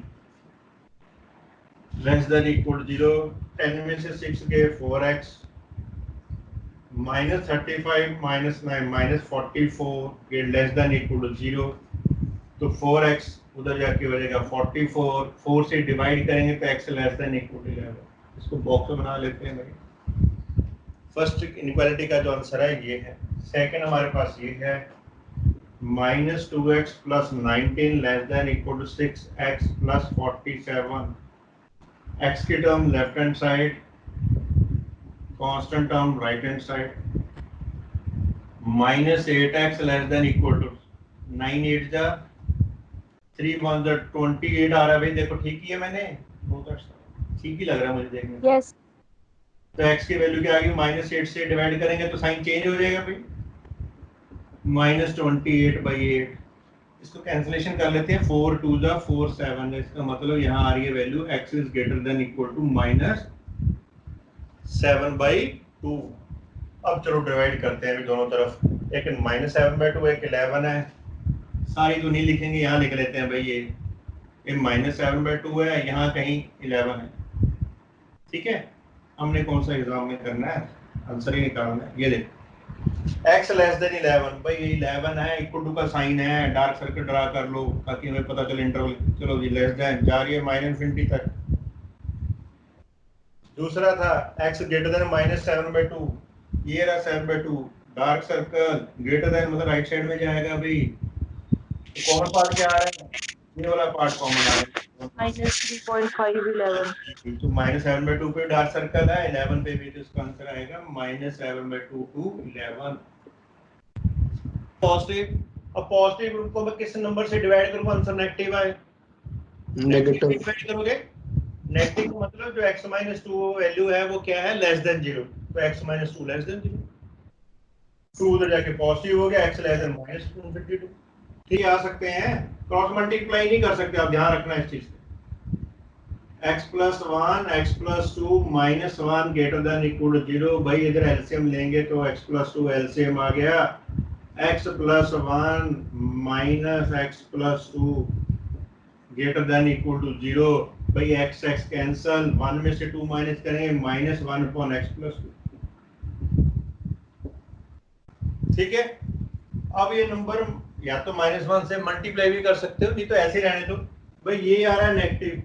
<= 0। 10 में से 6 गए 4x -35 -9 -44 <= 0। तो 4x उधर जाके हो जाएगा 44, 4 से डिवाइड करेंगे तो x less than equal to 11। इसको बॉक्स में बना लेते हैं भाई। फर्स्ट इनइक्वालिटी का जो आंसर है ये है। सेकंड हमारे पास ये है -2x plus 19 less than equal to 6x plus 47। x की term left hand side, constant term right hand side, -8x less than equal to 9 8 जा 3 1 जा 28 आ रहा है भाई। देखो ठीक ही है, मैंने ठीक ही लग रहा है मुझे देखने में। Yes. तो x की वैल्यू क्या आ गई, -8 से डिवाइड करेंगे तो साइन चेंज हो जाएगा भाई, -28/8। इसको कैंसिलेशन कर लेते हैं, 4 2 जा 4 7। इसका मतलब यहाँ आ रही है value x is greater than equal to -7/2। अब चलो डिवाइड करते हैं अभी दोनों तरफ। एक -7/2 एक 11 है। सारी तो नहीं लिखेंगे, यहाँ लिख लेते हैं भाई। ये -7/2 है, यहाँ कहीं 11 है। ठीक है, हमने कौन सा एग्जाम में करना है, आंसर ही निकालना है। ये देखो x लेस देन 11, भाई ये 11 है, इक्वल टू का साइन है, डार्क सर्कल ड्रा कर लो ताकि हमें पता चले इंटरवल। चलो जी, लेस देन जा रही है -∞ तक। दूसरा था x ग्रेटर देन -7/2, ये रहा 7/2। डार्क सर्कल ग्रेटर देन मतलब राइट साइड में जाएगा भाई। तो कॉमन पार्ट क्या आ रहा है, ये वाला पार्ट कॉमन आ रहा है, -3.5 11। तो -7/2 पे डार्क सर्कल है, 11 पे भी, तो इसका आंसर आएगा -7/2 टू 11। पॉजिटिव, अब पॉजिटिव ग्रुप को मैं किस नंबर से डिवाइड करूंगा, आंसर नेगेटिव आए। नेगेटिव डिवाइड करोगे, नेगेटिव का मतलब जो x - 2 वैल्यू है वो क्या है, लेस देन 0। तो x - 2 लेस देन 0, 2 उधर जाके पॉजिटिव हो गया, x लेस देन -2। ठीक आ सकते हैं, क्रॉस मल्टीप्लाई नहीं कर सकते, आप ध्यान रखना इस चीज पे। x + 1 x + 2 -1 greater than equal to 0। भाई इधर एलसीएम लेंगे तो x + 2 एलसीएम आ गया, x + 1 - x + 2 greater than equal to 0। भाई x x कैंसल, 1 में से 2 माइनस करेंगे, -1/x + 2। ठीक है, अब ये नंबर या तो -1 से मल्टीप्लाई भी कर सकते हो, नहीं तो ऐसे रहने दो। भाई ये आ रहा है नेगेटिव,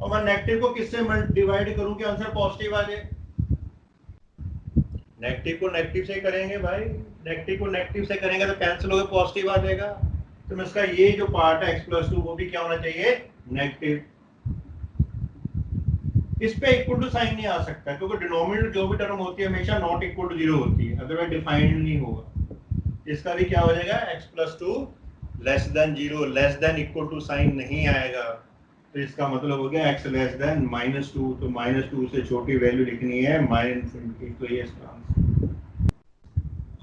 और मैं नेगेटिव को किससे डिवाइड करूं कि आंसर पॉजिटिव आ जाए। नेगेटिव को नेगेटिव से करेंगे भाई, नेगेटिव को नेगेटिव से करेंगे तो कैंसिल होकर पॉजिटिव आ जाएगा। तो इसका ये जो पार्ट है x + 2 वो भी क्या होना चाहिए, नेगेटिव। इस पे इक्वल टू साइन नहीं आ सकता क्योंकि डिनोमिनेटर जो भी टर्म होती है हमेशा नॉट इक्वल टू 0 होती है, अदरवाइज डिफाइंड नहीं होगा। इसका भी क्या हो जाएगा, x + 2 less than 0, less than equal to sign नहीं आएगा। तो इसका मतलब हो गया x लेस देन -2, तो -2 से छोटी वैल्यू लिखनी है -∞। तो ये इसका answer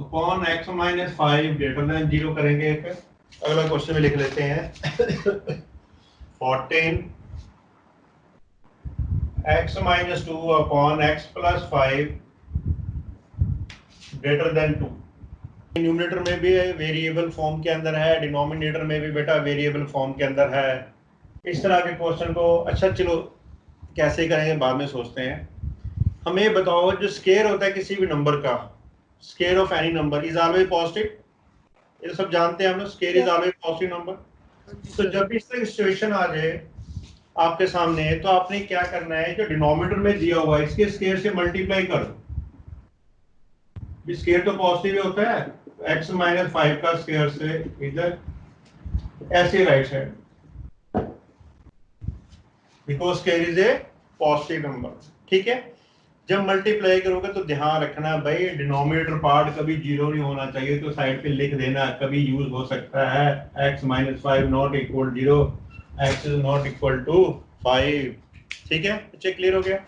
upon x - 5 greater than 0 करेंगे। अगला क्वेश्चन में लिख लेते हैं 14 x - 2 upon x + 5 greater then 2। Numerator में भी वेरिएबल फॉर्म के अंदर है, डिनोमिनेटर में भी बेटा वेरिएबल फॉर्म के अंदर है। इस तरह के क्वेश्चन को अच्छा चलो कैसे करेंगे बाद में सोचते हैं। हमें बताओ जो स्केयर होता है किसी भी नंबर का, square of any number is always positive, ये सब जानते हैं हम लोग, square is always positive number. तो जब इस तरह की सिचुएशन आ जाए आपके सामने तो आपने क्या करना है, जो डिनोमिनेटर में दिया हुआ है इसके स्केयर से मल्टीप्लाई कर दो। स्केयर तो पॉजिटिव होता है, x - 5 का स्केयर से इधर ऐसे right side, because square is a positive number. ठीक है, जब मल्टीप्लाई करोगे तो ध्यान रखना भाई डिनोमिनेटर पार्ट कभी 0 नहीं होना चाहिए, तो साइड पे लिख देना, कभी यूज हो सकता है x - 5 not equal 0, x is not equal to 5। ठीक है, बच्चे क्लियर हो गया।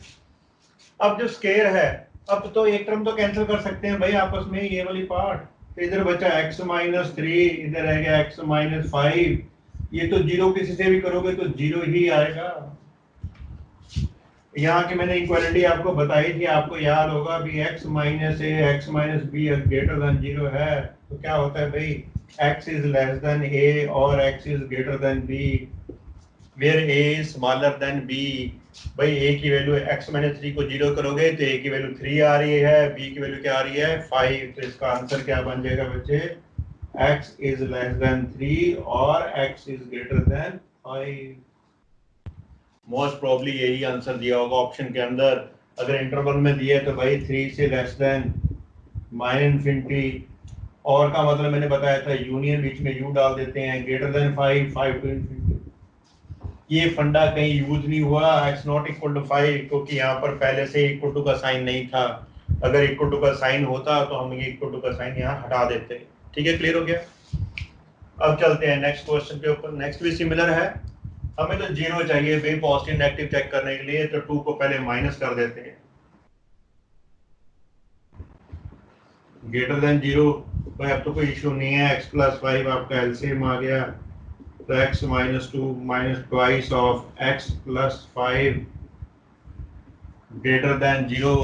अब जो स्केयर है, अब तो एक टर्म तो कैंसिल कर सकते हैं भाई आपस में, ये वाली पार्ट। तो इधर बचा x - 3, इधर रहेगा x - 5। ये तो 0 किसी से भी करोगे तो 0 ही आएगा। यहाँ की मैंने इक्वालिटी आपको बताई थी, आपको याद होगा भी x - a x - b greater than 0 है तो क्या होता है भाई, x is less than a और x is greater than b, where a is smaller than b। भाई a की वैल्यू x - 3 को 0 करोगे तो a की वैल्यू 3 आ रही है, b की वैल्यू क्या आ रही है 5। तो इसका आंसर क्या बन जाएगा बच्चे, x is less than 3 और x is greater than 5। Most probably यही आंसर दिया होगा ऑप्शन के अंदर। अगर इंटरवल में दिया है तो भाई 3 से लेस देन माइनस इनफिनिटी, और का मतलब मैंने बताया था यूनियन बीच में u डाल देते हैं, ग्रेटर देन 5, 5 टू इनफिनिटी। ये फंडा कहीं यूज नहीं हुआ x नॉट इक्वल टू 5, क्योंकि यहाँ पर पहले से इक्वल टू का साइन नहीं था। अगर इक्वल टू का साइन होता तो हम ये इक्वल टू का साइन यहाँ हटा देते। ठीक है, क्लियर हो गया। अब चलते हैं नेक्स्ट क्वेश्चन के ऊपर। नेक्स्ट भी सिमिलर है, हमें तो 0 चाहिए भाई पॉजिटिव नेगेटिव चेक करने के लिए, तो 2 को पहले माइनस कर देते हैं। ग्रेटर देन 0 भाई अब तो कोई इशू नहीं है, x प्लस 5 आपका एलसीएम आ गया, तो x minus 2 minus twice of x plus 5 greater than 0,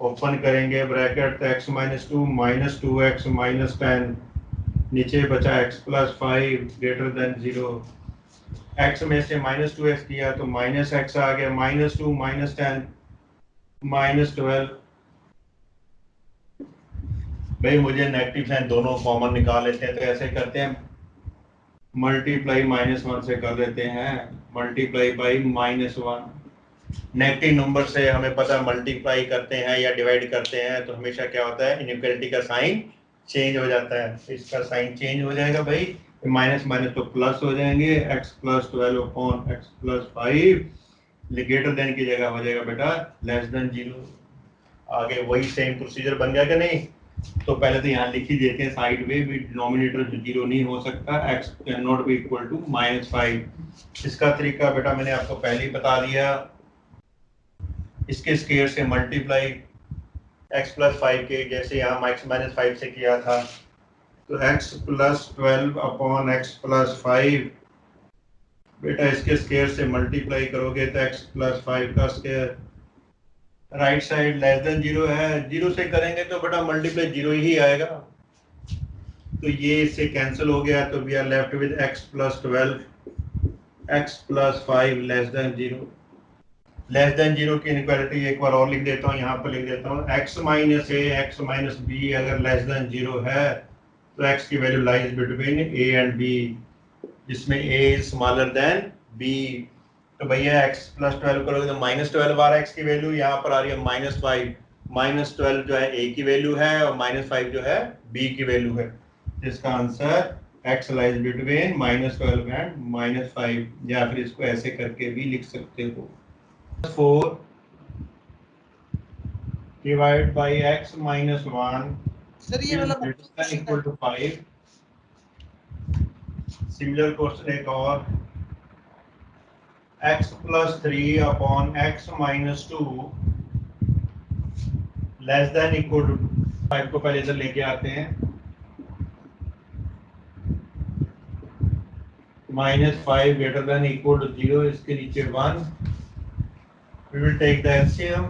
open करेंगे ब्रैकेट, तो x minus 2 minus 2x minus 10, नीचे बचा x plus 5 greater than 0। x में से माइनस 2x किया तो माइनस x आ गया, माइनस 2 माइनस 10 माइनस 12। भाई मुझे नेगेटिव साइन दोनों कॉमन निकाल लेते हैं, तो ऐसे करते हैं मल्टीप्लाई -1 से कर देते हैं, मल्टीप्लाई बाई -1। नेगेटिव नंबर से हमें पता है मल्टीप्लाई करते हैं या डिवाइड करते हैं तो हमेशा क्या होता है, इनइक्वालिटी का साइन चेंज हो जाता है। तो इसका साइन चेंज हो जाएगा भाई, माइनस माइनस तो प्लस हो जाएंगे, x plus 12 upon x plus 5 greater then की जगह हो जाएगा बेटा लेस देन 0। आगे वही सेम प्रोसीजर बन गया कि नहीं। तो पहले तो यहाँ लिख ही देते हैं साइड में भी, डिनोमिनेटर 0 नहीं हो सकता, x can not be equal to -5। इसका तरीका बेटा मैंने आपको पहले ही बता दिया, इसके स्क्वायर से मल्टीप्लाई x प्लस 5 के, जैसे यहाँ -5 से किया था, तो x plus 12 upon x plus 5 बेटा इसके स्क्वायर से मल्टीप्लाई करोगे तो x प्लस 5 का square, right side lace than 0 है, 0 से करेंगे तो बेटा मल्टीप्लाई 0 ही आएगा, तो ये इससे कैंसिल हो गया, तो we are left with x plus 12 x plus 5 less than 0। Less than 0 की इनइक्वालिटी एक बार और लिख देता हूँ, यहाँ पर लिख देता हूँ x minus a x minus b अगर लेस देन 0 है तो x की वैल्यू lies between a and b, जिसमें a is smaller than b। तो भैया x प्लस 12 करोगे तो -12 आ रहा है x की वैल्यू, यहाँ पर आ रही है -5, -12 जो है a की वैल्यू है और -5 जो है b की वैल्यू है। इसका answer x lies between -12 and -5, या फिर इसको ऐसे करके भी लिख सकते हो, 4 divide by x minus 1 sir ये वाला इक्वल टू 5। सिमिलर क्वेश्चन एक और, x plus 3 upon x minus 2 less than equal to 5 को पहले इधर लेके आते हैं, -5 ग्रेटर देन इक्वल टू 0, इसके नीचे 1, we will take the LCM,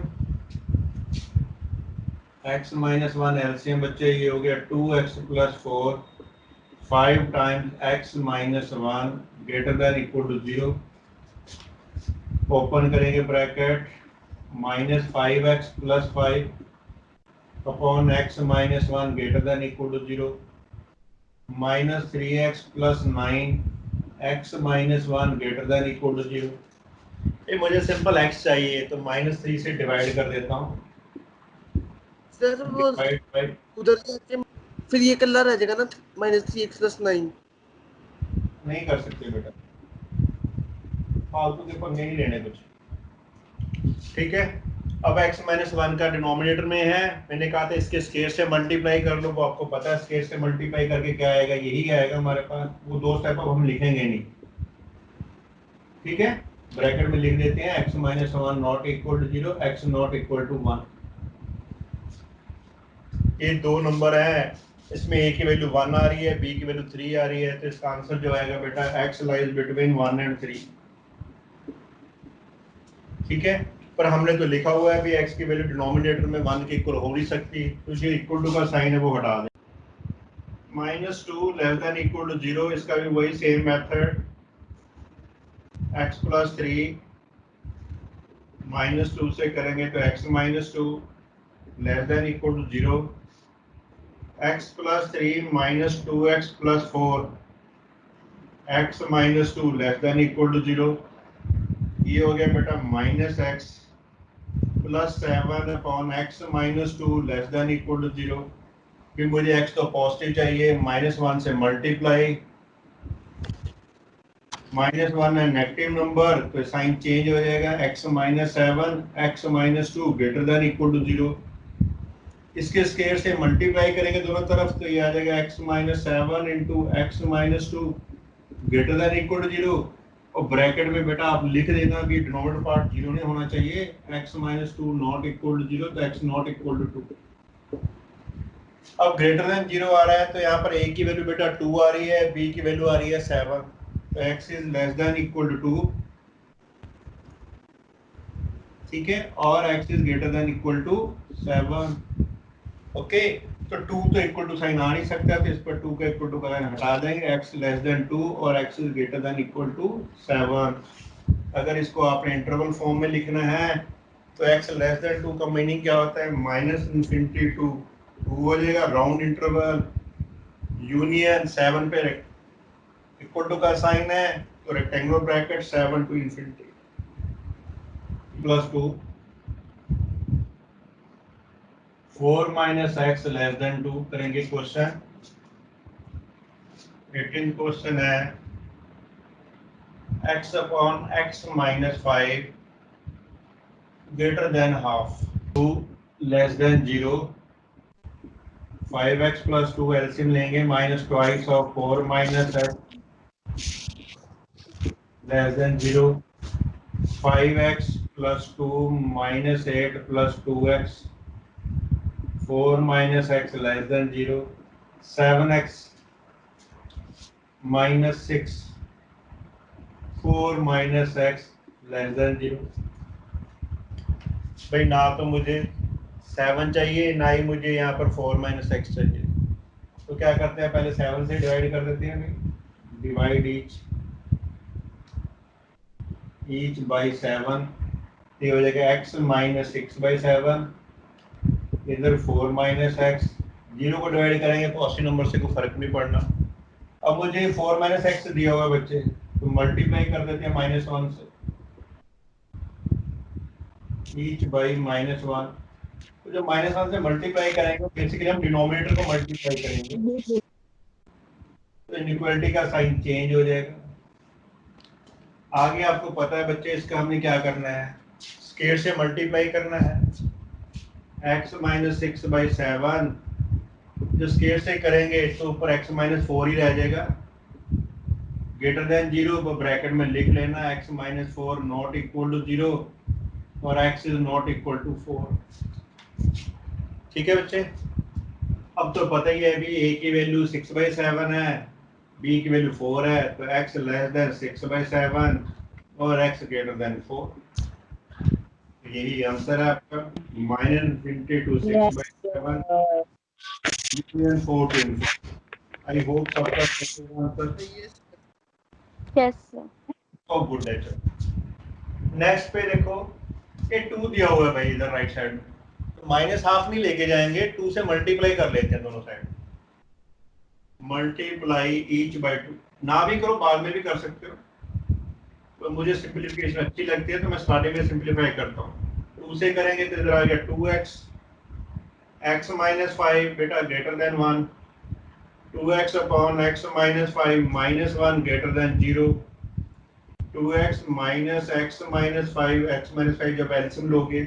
x minus 1 LCM बच्चे ये हो गया 2x plus 4, 5 times x minus 1 greater than equal to 0, open करेंगे bracket, -5x plus 5 upon x minus 1 greater than equal to 0, -3x plus 9 x minus 1 greater than equal to 0। ये मुझे सिंपल x चाहिए तो -3 से डिवाइड कर देता हूँ, सर वो उधर जाके फिर ये कलर रह जाएगा ना -3x प्लस 9। नहीं कर सकते बेटा, फालतू के पंगे नहीं लेने कुछ। ठीक है, अब x माइनस 1 का डिनोमिनेटर में है, मैंने कहा था इसके स्क्वायर से मल्टीप्लाई कर लो, वो आपको पता है स्क्वायर से मल्टीप्लाई करके क्या आएगा, यही आएगा हमारे पास, वो दो स्टेप अब हम लिखेंगे नहीं। ठीक है, ब्रैकेट में लिख देते हैं x minus 1 not equal to 0, x not equal to 1। ये दो नंबर है, इसमें a की वैल्यू 1 आ रही है, b की वैल्यू 3 आ रही है, तो इसका आंसर जो आएगा बेटा x लाइज बिटवीन 1 एंड 3। ठीक है, पर हमने तो लिखा हुआ है भी x की वैल्यू डिनोमिनेटर में 1 के इक्वल हो नहीं सकती, तो जो इक्वल टू का साइन है वो हटा दें। -2 लेस देन इक्वल टू 0, इसका भी वही सेम मेथड, x प्लस 3 -2 से करेंगे तो x minus 2 less than equal to 0, x plus 3 minus 2x plus 4 x minus 2 less than equal to 0. ये हो गया बेटा minus x plus 7 upon x minus 2 less than equal to 0. फिर मुझे x तो पॉजिटिव चाहिए, -1 से मल्टीप्लाई, -1 है नेगेटिव नंबर तो साइन चेंज हो जाएगा, x minus 7 x minus 2 greater than equal to 0. इसके स्क्वायर से मल्टीप्लाई करेंगे दोनों तरफ तो ये आ जाएगा x minus 7 into x minus 2 greater than equal to 0. और ब्रैकेट में बेटा आप लिख देना कि डिनोमिनेटर पार्ट 0 नहीं होना चाहिए, x minus 2 not equal to 0 तो x नॉट इक्वल टू 2. अब ग्रेटर देन 0 आ रहा है तो यहाँ पर a की वैल्यू बेटा 2 आ रही है, b की वैल्यू आ रही है 7, तो x is less than equal to 2. ठीक है, और x is greater than equal to 7. Okay, तो 2 तो इक्वल टू साइन आ नहीं सकता तो इस पर 2 का इक्वल टू का साइन हटा देंगे, x लेस देन 2 और x is greater than equal to 7. अगर इसको आपने इंटरवल फॉर्म में लिखना है तो x लेस देन 2 का मीनिंग क्या होता है, माइनस इन्फिनिटी टू 2 हो जाएगा राउंड इंटरवल, यूनियन 7 पे इक्वल टू का साइन है तो rectangular bracket 7 to infinity plus 2. 4 minus x less than 2 करेंगे क्वेश्चन. 18 क्वेश्चन है x upon x minus 5 greater than half, 2 less than 0, 5x plus 2 LCM लेंगे, minus twice of 4 minus x less than 0, 5x plus 2 minus 8 plus 2x, 4 minus x less than 0, 7x minus 6, 4 minus x less than 0. भाई ना तो मुझे 7 चाहिए ना ही मुझे यहाँ पर 4 minus x चाहिए, तो क्या करते हैं पहले 7 से डिवाइड कर देते हैं, डिवाइड ईच बाई 7, ये हो जाएगा x minus 6 by 7, इधर 4 माइनस एक्स, 0 को डिवाइड करेंगे पॉजिटिव नंबर से कोई फर्क नहीं पड़ना. अब मुझे 4 माइनस एक्स दिया हुआ बच्चे तो मल्टीप्लाई कर देते हैं -1 से, ईच बाई -1. तो जब -1 से मल्टीप्लाई करेंगे बेसिकली हम डिनोमिनेटर को मल्टीप्लाई करेंगे तो इनइक्वालिटी का साइन चेंज हो जाएगा. आगे आपको पता है बच्चे इसका हमने क्या करना है, स्क्वायर से मल्टीप्लाई करना है, x माइनस 6 बाई 7 जो स्क्वायर से करेंगे तो ऊपर x माइनस 4 ही रह जाएगा, ग्रेटर देन 0 को ब्रैकेट में लिख लेना, x minus 4 not equal to 0 और x is not equal to 4. ठीक है बच्चे, अब तो पता ही है अभी a की वैल्यू 6 बाई 7 है, b की वैल्यू 4 है, तो x लेस देन 6 बाई 7 और x ग्रेटर देन 4. यही आंसर है आपका, -infinity to 6 by 7 union 4 to infinity. I hope सबका आंसर Yes, sir. तो गुड है. नेक्स्ट पे देखो ये 2 दिया हुआ है भाई इधर राइट साइड में, तो -1/2 नहीं लेके जाएंगे, 2 से मल्टीप्लाई कर लेते हैं दोनों साइड, मल्टीप्लाई ईच बाय 2. ना भी करो बाद में भी कर सकते हो, तो मुझे सिंपलीफिकेशन अच्छी लगती है तो मैं स्टार्टिंग में सिंपलीफाई करता हूँ. 2 से करेंगे तो इधर आ गया 2x, x माइनस 5 बेटा greater than 1, 2x upon x minus 5 -1 greater than 0, 2x minus x minus 5, x minus 5 जब एलसीएम लोगे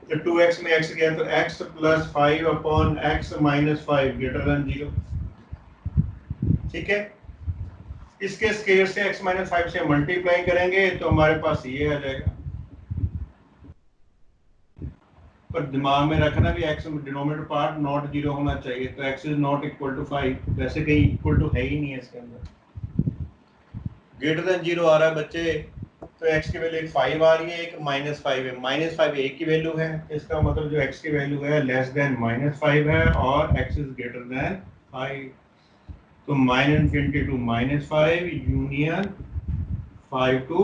तो 2x में x गया तो x plus 5 upon x minus 5 greater than 0. ठीक है, इसके स्क्वायर से x माइनस 5 से मल्टीप्लाई करेंगे तो हमारे पास ये आ जाएगा, पर दिमाग में रखना भी x डिनोमिनेटर पार्ट नॉट 0 होना चाहिए, तो x is not equal to 5, वैसे कहीं इक्वल टू है ही नहीं है इसके अंदर. ग्रेटर देन 0 आ रहा है बच्चे, तो x की वैल्यू 5 आ रही है, एक -5 है, -5 a की वैल्यू है, इसका मतलब जो x की वैल्यू है लेस देन -5 है और x इज ग्रेटर देन 5, तो -infinity to -5 union 5 to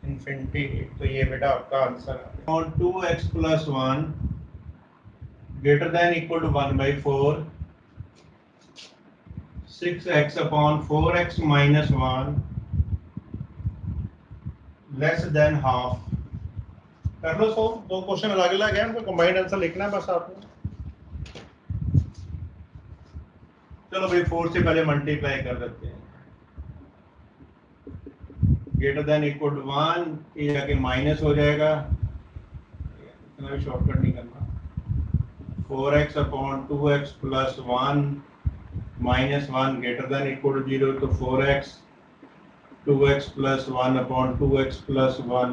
infinity. तो ये बेटा आपका आंसर है. और 2x plus 1 greater than equal to 1/4, 6x upon 4x minus 1 less than half। कर लो सो, दो क्वेश्चन अलग अलग है, उनको कंबाइंड आंसर लिखना है बस आपने। चलो भाई 4 से पहले मल्टीप्लाई कर देते हैं। ग्रेटर देन इक्वल टू 1, ये जाके माइनस हो जाएगा, इतना भी शॉर्टकट नहीं करना। 4x upon 2x plus 1 minus 1 greater than equal to 0, तो 4x 2x plus 1 upon 2x plus 1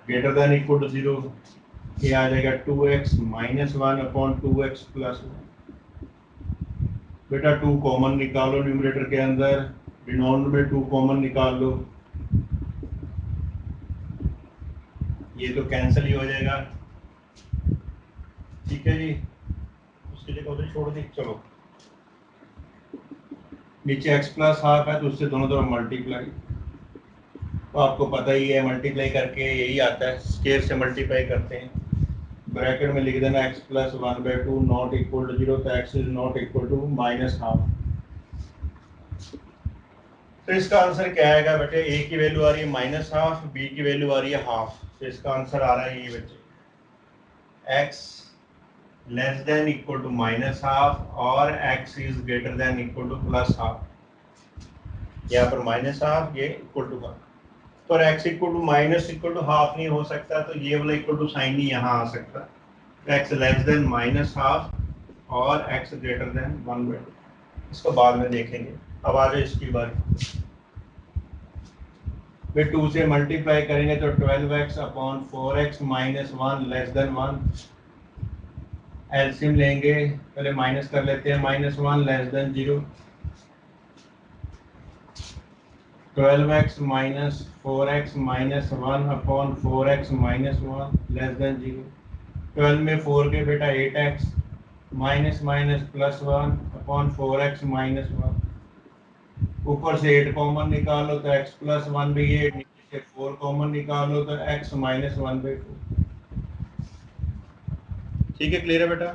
greater than equal to 0, ये आ जाएगा 2x minus 1 upon 2x plus 1। बेटा 2 कॉमन निकालो न्यूमरेटर के अंदर, डिनोमिनेटर में 2 कॉमन निकाल लो, ये तो कैंसिल ही हो जाएगा। ठीक है जी, उसकी जगह उधर छोड़ दी। चलो नीचे x प्लस हाफ है तो उससे दोनों तरफ मल्टीप्लाई, तो आपको पता ही है मल्टीप्लाई करके यही आता है, स्केयर से मल्टीप्लाई करते हैं। ब्रैकेट में लिख देना x plus 1/2 not equal to 0, तो x is not equal to minus half. तो इसका आंसर क्या आएगा बेटे? a की वैल्यू आ रही है माइनस हाफ, b की वैल्यू आ रही है हाफ, तो इसका आंसर आ रहा है ये बच्चे, x less than equal to minus half और x is greater than equal to plus half. यहाँ पर माइनस हाफ, ये इक्वल टू हाफ, पर x equal to minus equal to half नहीं हो सकता, तो ये वाला इक्वल टू साइन ही यहाँ आ सकता। x less then minus half और x ग्रेटर देन 1/2, इसको बाद में देखेंगे। अब आ जाए इसकी बारी। फिर 2 से मल्टीप्लाई करेंगे तो 12x upon 4x minus 1 less then 1। LCM लेंगे, पहले माइनस कर लेते हैं, minus 1 less than 0। 12x minus 4x minus 1 upon 4x minus 1 less than 0। 12 में 4 के बेटा 8x minus minus plus 1 upon 4x minus 1। ऊपर से 8 कॉमन निकालो तो x प्लस 1/8, नीचे से 4 कॉमन निकालो तो x माइनस 1/4। ठीक है, क्लियर है बेटा?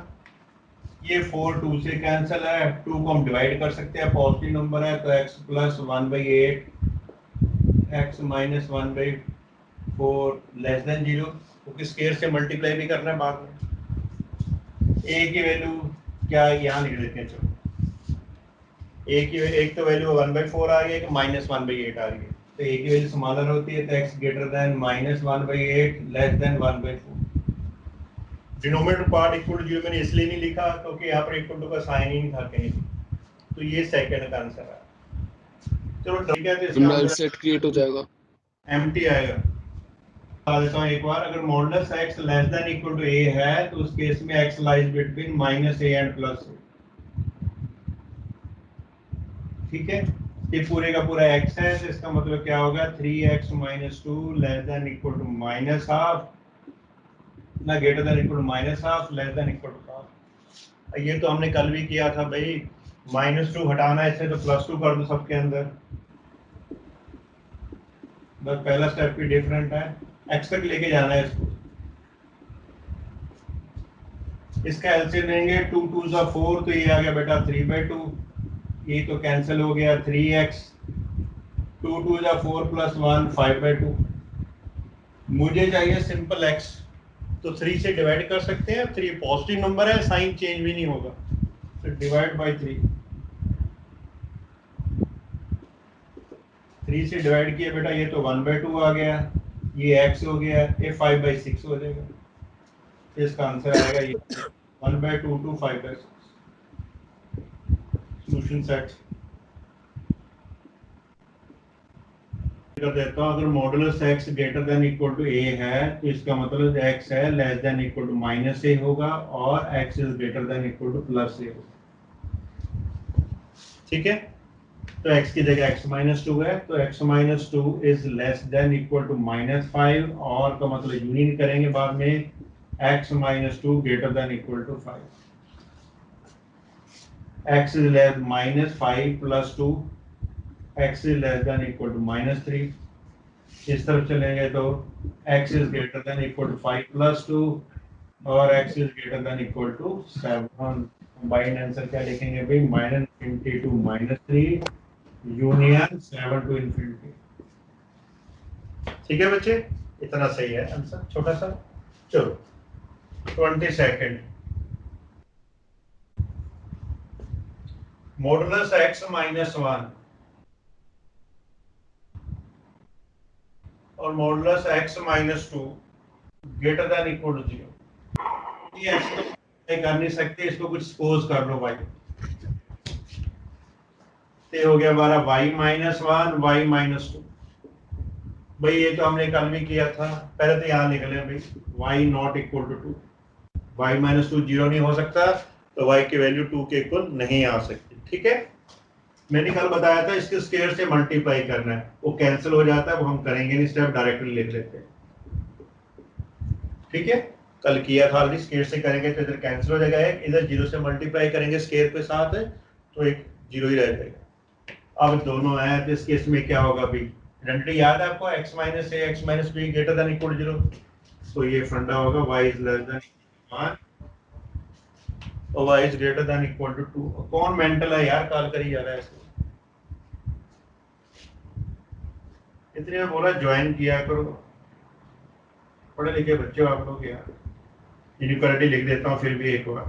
ये 4 2 से कैंसिल है, 2 को हम डिवाइड कर सकते हैं, पॉजिटिव नंबर है, तो x plus 1/8 x minus 1/4 less than 0, क्योंकि स्केयर से मल्टीप्लाई भी करना है बाद में। a की वैल्यू क्या यहाँ लिख देते हैं, चलो a की एक तो वैल्यू 1/4 आ रही है कि माइनस 1/8 आ रही है, तो a की वैल्यू स्मॉलर होती है, तो x greater than minus 1/8 less than 1/4। Denominator part equal to 0 मैंने इसलिए नहीं लिखा क्योंकि यहाँ पर इक्वल टू का साइन ही नहीं था कहीं, तो ये सेकंड का आंसर है। चलो ठीक है, तो इसका नल सेट क्रिएट हो जाएगा, एम्प्टी आएगा। बता देता हूँ एक बार, अगर modulus x less than equal to a है तो उस केस में x lies between minus a and plus a। ठीक है, ये पूरे का पूरा x है, तो इसका मतलब क्या होगा, 3x minus 2 less than equal to minus half, ना greater than equal to minus half less than equal to half. ये तो हमने कल भी किया था भाई, -2 हटाना है इससे तो +2 कर दो सबके अंदर, बस पहला स्टेप भी डिफरेंट है, x तक लेके जाना है इसको। इसका एलसीएम लेंगे, 2 2 4, तो ये आ गया बेटा 3/2, ये तो कैंसिल हो गया, 3x 2 2 4 प्लस 1 5/2। मुझे चाहिए सिंपल x, तो 3 से डिवाइड कर सकते हैं, 3 पॉजिटिव नंबर है, साइन चेंज भी नहीं होगा, तो डिवाइड बाय 3। 3 से डिवाइड किया बेटा, ये तो 1/2 आ गया, ये x हो गया, ये 5/6 हो जाएगा, तो इसका आंसर आएगा ये 1/2 to 5/6। सॉल्यूशन सेट कर देता हूँ। अगर modulus x greater than equal to a है तो इसका मतलब x है less than equal to minus a होगा और x is greater than equal to plus a होगा। ठीक है, तो x की जगह x माइनस 2 है, तो x minus 2 is less than equal to -5, और का मतलब यूनियन करेंगे बाद में, x minus 2 greater than equal to 5। x is less -5 plus 2, x is less than equal to -3। इस तरफ चलेंगे तो x is greater than equal to 5 plus 2, और x is greater than equal to 7। Combined answer क्या लिखेंगे भाई, -infinity to -3 union 7 to infinity. ठीक है बच्चे, इतना सही है आंसर, छोटा सा। चलो 22 मॉडुलस x -1 और modulus x -2 greater than equal to 0। ये ऐसे तो कर नहीं सकते, इसको कुछ सपोज कर लो भाई। ये हो गया हमारा y -1 y -2। भाई ये तो हमने कल भी किया था, पहले तो यहाँ लिख लें भाई y not equal to 2। y -2 0 नहीं हो सकता, तो y की वैल्यू 2 के इक्वल नहीं आ सकती। ठीक है, मैंने कल बताया था इसके स्क्वायर से मल्टीप्लाई करना है, वो कैंसिल हो जाता है, वो हम करेंगे नहीं, स्टेप डायरेक्टली लिख लेते हैं। ठीक है, कल किया था ऑलरेडी, स्क्वायर से करेंगे तो इधर कैंसिल हो जाएगा, एक इधर 0 से मल्टीप्लाई करेंगे स्क्वायर के साथ है तो एक 0 ही रह जाएगा। अब दोनों आए तो इस केस में क्या होगा भाई, आइडेंटिटी याद है आपको, x minus a x minus b greater than equal to 0। तो ये फंडा होगा y इज लेस देन 1 और y is greater than equal to 2। कौन मेंटल है यार, कॉल करी जा रहा है इसको। इतने में बोला ज्वाइन किया करो, पढ़े लिखे बच्चे आप लोग यार। इनइक्वालिटी लिख देता हूँ फिर भी एक बार,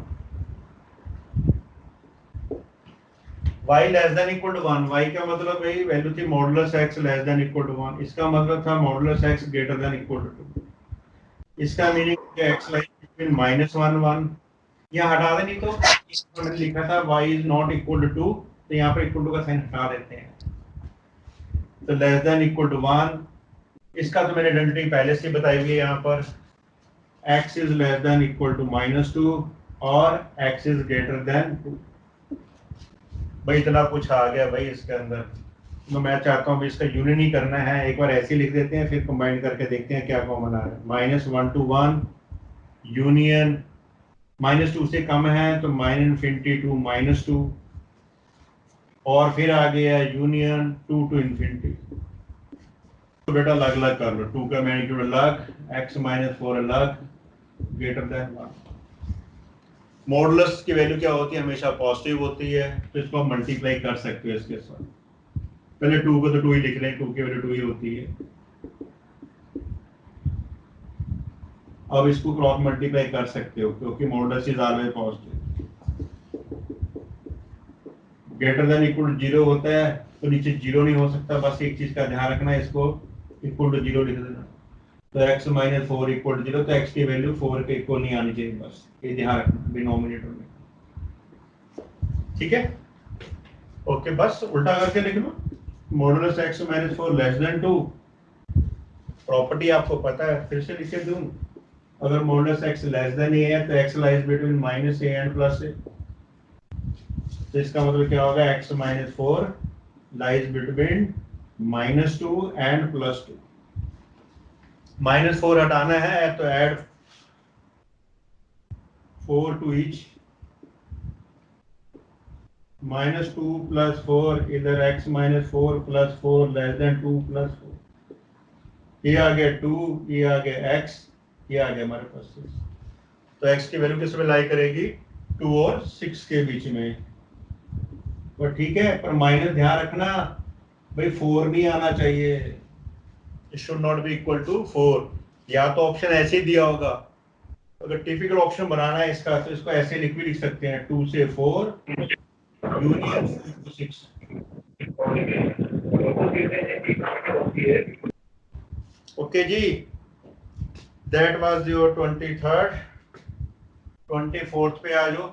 y less than equal to 1। y का मतलब भाई वैल्यू थी modulus x less than equal to 1, इसका मतलब था modulus x greater than equal to 2। इसका मीनिंग है x लाइज बिटवीन -1 1। यहाँ हटा दें, नहीं तो हमने लिखा था y is not equal to 2, तो यहाँ पर इक्वल टू का साइन हटा देते हैं, तो लेस देन इक्वल टू 1। इसका तो मैंने आइडेंटिटी पहले से बताई हुई है यहाँ पर, x is less than equal to -2 और x इज ग्रेटर देन 2। भाई इतना कुछ आ गया भाई इसके अंदर, तो मैं चाहता हूँ इसका यूनियन ही करना है। एक बार ऐसे लिख देते हैं, फिर कंबाइन करके देखते हैं क्या कॉमन आ रहा है। -1 to 1 यूनियन, -2 से कम है तो -infinity टू -2, और फिर आ गया यूनियन 2 to infinity। तो बेटा अलग अलग कर लो, 2 का मैग्नीट्यूड अलग, x -4 अलग, ग्रेटर देन 1। मॉडुलस की वैल्यू क्या होती है, हमेशा पॉजिटिव होती है, तो इसको हम मल्टीप्लाई कर सकते हो इसके साथ। पहले 2 को तो 2 ही लिख लें, 2 की वैल्यू 2 ही होती है। अब इसको क्रॉस मल्टीप्लाई कर सकते हो क्योंकि modulus is always positive. Greater than equal to 0 होता है तो नीचे 0 नहीं हो सकता, बस एक चीज का ध्यान रखना है, इसको इक्वल टू 0 लिख देना। तो x -4 इक्वल टू 0, तो x की वैल्यू 4 के इक्वल नहीं आनी चाहिए, बस ये ध्यान रखना डिनोमिनेटर में। ठीक है, ओके, बस उल्टा करके लिख लो, modulus x -4 less than 2। Property आपको पता है, फिर से लिख के दूं, अगर modulus x less than a है तो x lies between -a and +a। तो इसका मतलब क्या होगा, x -4 लाइज बिटवीन -2 एंड +2। -4 हटाना है तो ऐड 4 टू ईच, -2 + 4, इधर x -4 + 4 लेस देन 2 + 4। ये आ गया 2, ये आ गया x, ये आ गया हमारे पास 6। तो x की वैल्यू किस में लाई करेगी, 2 और 6 के बीच में। तो ठीक है, पर माइनस ध्यान रखना भाई, 4 नहीं आना चाहिए, it should not be equal to 4। या तो ऑप्शन ऐसे ही दिया होगा, अगर टिपिकल ऑप्शन बनाना है इसका तो इसको ऐसे भी लिख सकते हैं, 2 से 4 यूनियन 4 to 6। ओके जी, that was your 23rd। 24th पे आ जाओ।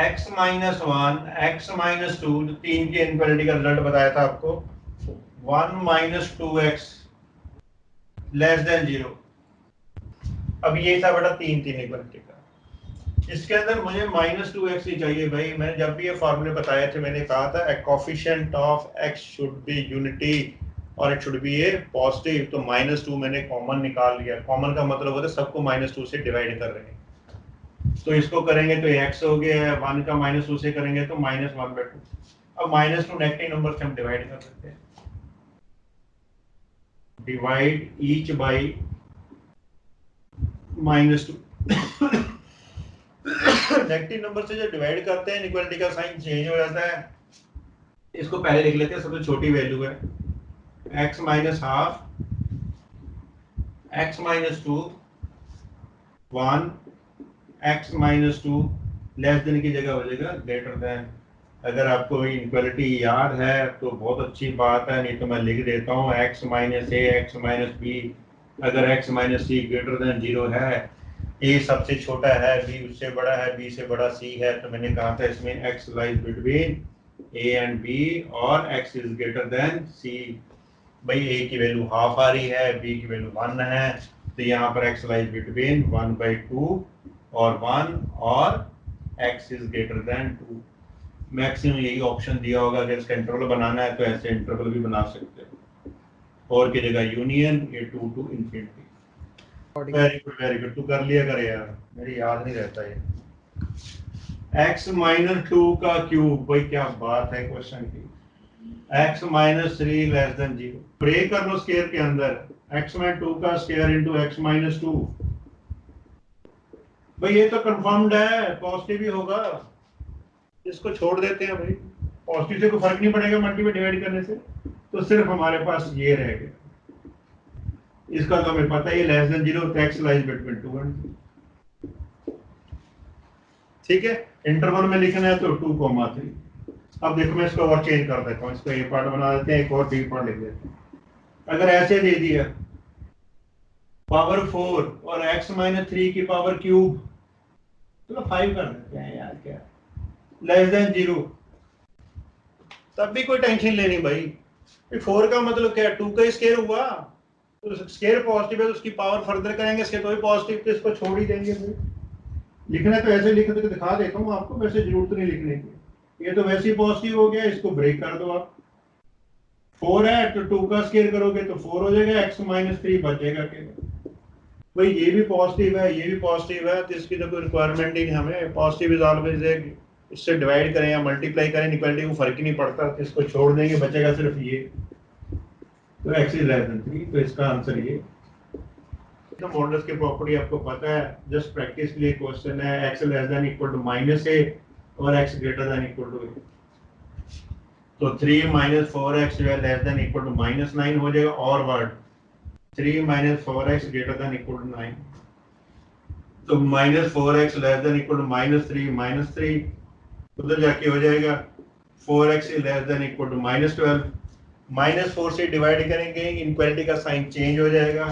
x -1 x -2 जो 3 की इनइक्वालिटी का रिजल्ट बताया था आपको, 1 - 2x लेस देन 0। अब ये था बेटा 3 इनइक्वालिटी का, इसके अंदर मुझे -2x ही चाहिए भाई। मैंने जब भी ये फॉर्मूले बताए थे मैंने कहा था a coefficient of x should be unity और it should be a positive. तो -2 मैंने कॉमन निकाल लिया, कॉमन का मतलब होता है सबको -2 से डिवाइड कर रहे हैं, तो इसको करेंगे तो x हो गया, 1 का -2 से करेंगे तो -1/2। अब -2 नेगेटिव नंबर से हम डिवाइड कर सकते हैं, divide each by -2। Negative number से जो डिवाइड करते हैं इक्वालिटी का साइन चेंज हो जाता है। इसको पहले लिख लेते हैं, सबसे छोटी वैल्यू है x minus half x minus 2 1 x minus 2 less then की जगह हो जाएगा ग्रेटर देन। अगर आपको इनक्वालिटी याद है तो बहुत अच्छी बात है, नहीं तो मैं लिख देता हूँ x minus a x minus B. अगर x minus c greater than 0 है, a सबसे छोटा है, b उससे बड़ा है, b से बड़ा c है, तो मैंने कहा था इसमें x lies between a and b और x is greater then c। भाई a की वैल्यू हाफ आ रही है, b की वैल्यू 1 है, तो यहाँ पर x लाइज बिटवीन 1/2 और 1 और x is greater then 2। Maximum यही ऑप्शन दिया होगा। अगर इसका इंटरवल बनाना है तो ऐसे इंटरवल भी बना सकते हो, और की जगह union a2 to infinity. Very good, तू कर लिया कर यार, मेरी याद नहीं रहता ये। x माइनस 2 का क्यूब, भाई क्या बात है क्वेश्चन की। x minus 3 less than 0, break कर लो स्क्वायर के अंदर, x माइनस 2 का स्क्वायर इंटू x माइनस 2। भाई ये तो कंफर्म्ड है, पॉजिटिव ही होगा, इसको छोड़ देते हैं भाई, पॉजिटिव से कोई फर्क नहीं पड़ेगा मल्टी में डिवाइड करने से, तो सिर्फ हमारे पास ये रह गया। इसका तो हमें पता है, ये less than 0, x lies between 2 and 3। ठीक है, इंटरवल में लिखना है तो 2,3। अब देखो मैं इसको और चेंज कर देता हूँ, इसको ए पार्ट बना देते हैं, एक और बी पार्ट लिख देते हैं। अगर ऐसे दे दिया पावर 4 और x माइनस 3 की पावर क्यूब, चलो 5 कर देते हैं यार, क्या लेस देन 0, तब भी कोई टेंशन लेनी भाई। 4 का मतलब क्या है, 2 का स्क्वायर हुआ, तो स्क्वायर पॉजिटिव है तो उसकी पावर फर्दर करेंगे, इसके तो भी पॉजिटिव, तो इसको छोड़ ही देंगे भाई। लिखना तो ऐसे लिख के दिखा देता हूँ आपको, वैसे जरूरत नहीं लिखने की, ये तो वैसे ही पॉजिटिव हो गया, इसको ब्रेक कर दो आप। 4 है तो 2 का स्क्वायर करोगे तो 4 हो जाएगा, x माइनस 3 बचेगा केवल। भाई ये भी पॉजिटिव है, ये भी पॉजिटिव है, तो इसकी तो कोई रिक्वायरमेंट ही नहीं हमें। पॉजिटिव इज ऑलवेज है, इससे डिवाइड करें या मल्टीप्लाई करें, इक्वालिटी को फर्क ही नहीं पड़ता, तो इसको छोड़ देंगे, बचेगा सिर्फ ये, तो x इज लेस देन 3, तो इसका आंसर ये। तो मॉडल्स की प्रॉपर्टी आपको पता है, जस्ट प्रैक्टिस के लिए क्वेश्चन है, x less than equal to -a और x greater than equal to a। तो 3 माइनस 4x जो है लेस देन इक्वल टू -9 हो जाएगा, और word 3 minus 4x greater than equal to 9, तो -4x less than equal to -3 उधर जाके हो जाएगा 4x less than equal to -12, -4 से डिवाइड करेंगे, इनक्वालिटी का साइन चेंज हो जाएगा,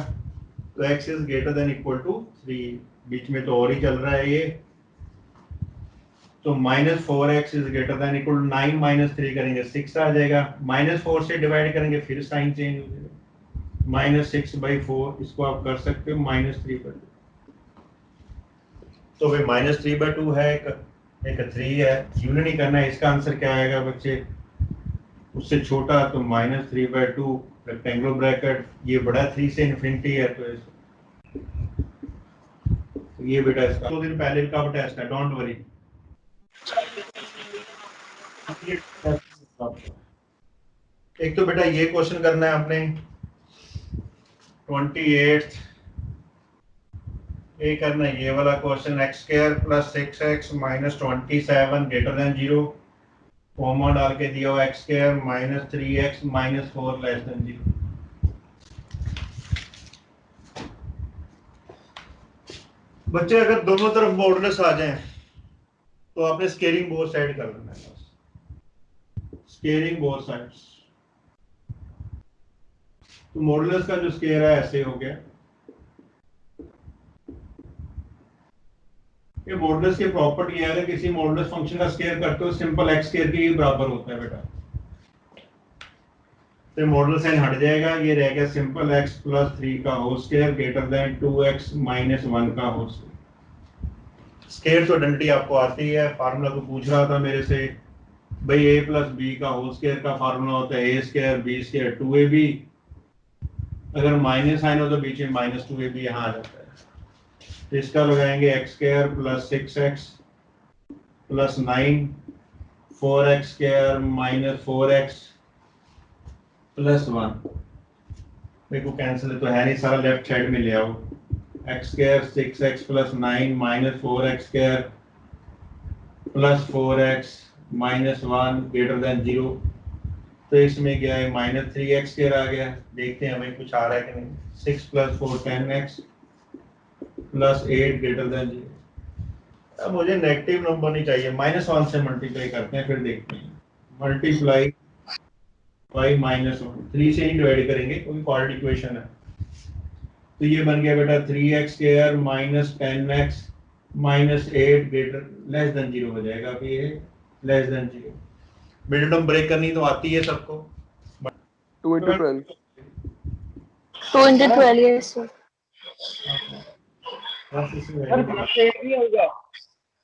तो x is greater than equal to 3, बीच में तो और ही चल रहा है ये, तो -4x is greater than equal to 9 minus 3 करेंगे 6 आ जाएगा, -4 से डिवाइड करेंगे फिर साइन चेंज हो जाएगा, -6/4, इसको आप कर सकते हो -3/2। तो भाई -3/2 है, एक 3 है, यूनियन ही करना है, इसका आंसर क्या आएगा बच्चे, उससे छोटा तो -3/2 रेक्टेंगुलर ब्रैकेट, ये बड़ा 3 से इन्फिनिटी है, तो ये बेटा इसका 2 दिन पहले का टेस्ट है, डोंट वरी। एक तो बेटा ये क्वेश्चन करना है आपने 28th, ये करना है ये वाला question, x² + 6x - 27 greater than 0, comma डाल के दिया हुआ x² - 3x - 4 लेस देन 0। बच्चे अगर दोनों तरफ मॉडुलस आ जाएं तो आपने स्केलिंग बोथ साइड कर लेना है, स्केलिंग बोथ साइड्स। तो मॉडुलस का जो स्केयर है ऐसे हो गया, ये मॉडुलस की प्रॉपर्टी है, अगर किसी मॉडुलस फंक्शन का स्केयर करते हो सिंपल x स्केयर के ही बराबर होता है बेटा, तो मॉडुलस साइन हट जाएगा, ये रह गया सिंपल x + 3 का whole square greater than 2x - 1 का होल स्केयर। स्केयर तो आइडेंटिटी आपको आती है, फार्मूला को पूछ रहा था मेरे से, भाई a + b का होल स्केयर का फार्मूला होता है a² b² 2ab, अगर माइनस साइन हो तो बीच में -2ab यहाँ आ जाता है, तो इसका लगाएंगे x² + 6x + 9 4x² - 4x + 1, देखो कैंसिल तो है नहीं, सारा लेफ्ट साइड में ले आओ, x square 6x + 9 - 4x square + 4x - 1 > 0। तो इसमें क्या है -3x स्क्वायर आ गया। देखते हैं हमें कुछ आ रहा है कि नहीं। 6 + 4 10x + 8 > 0। अब मुझे नेगेटिव नंबर नहीं चाहिए, -1 से मल्टीप्लाई करते हैं फिर देखते हैं। मल्टीप्लाई बाई -1, 3 से ही डिवाइड करेंगे क्योंकि क्वाड्रेटिक इक्वेशन है। तो ये बन गया बेटा 3x स्क्वायर - 10x - 8 < 0 हो जाएगा। अब ये < 0। मिडल ब्रेक करनी तो आती है सबको। 2 into 12. 2 into 12, yes, sir. बस इसमें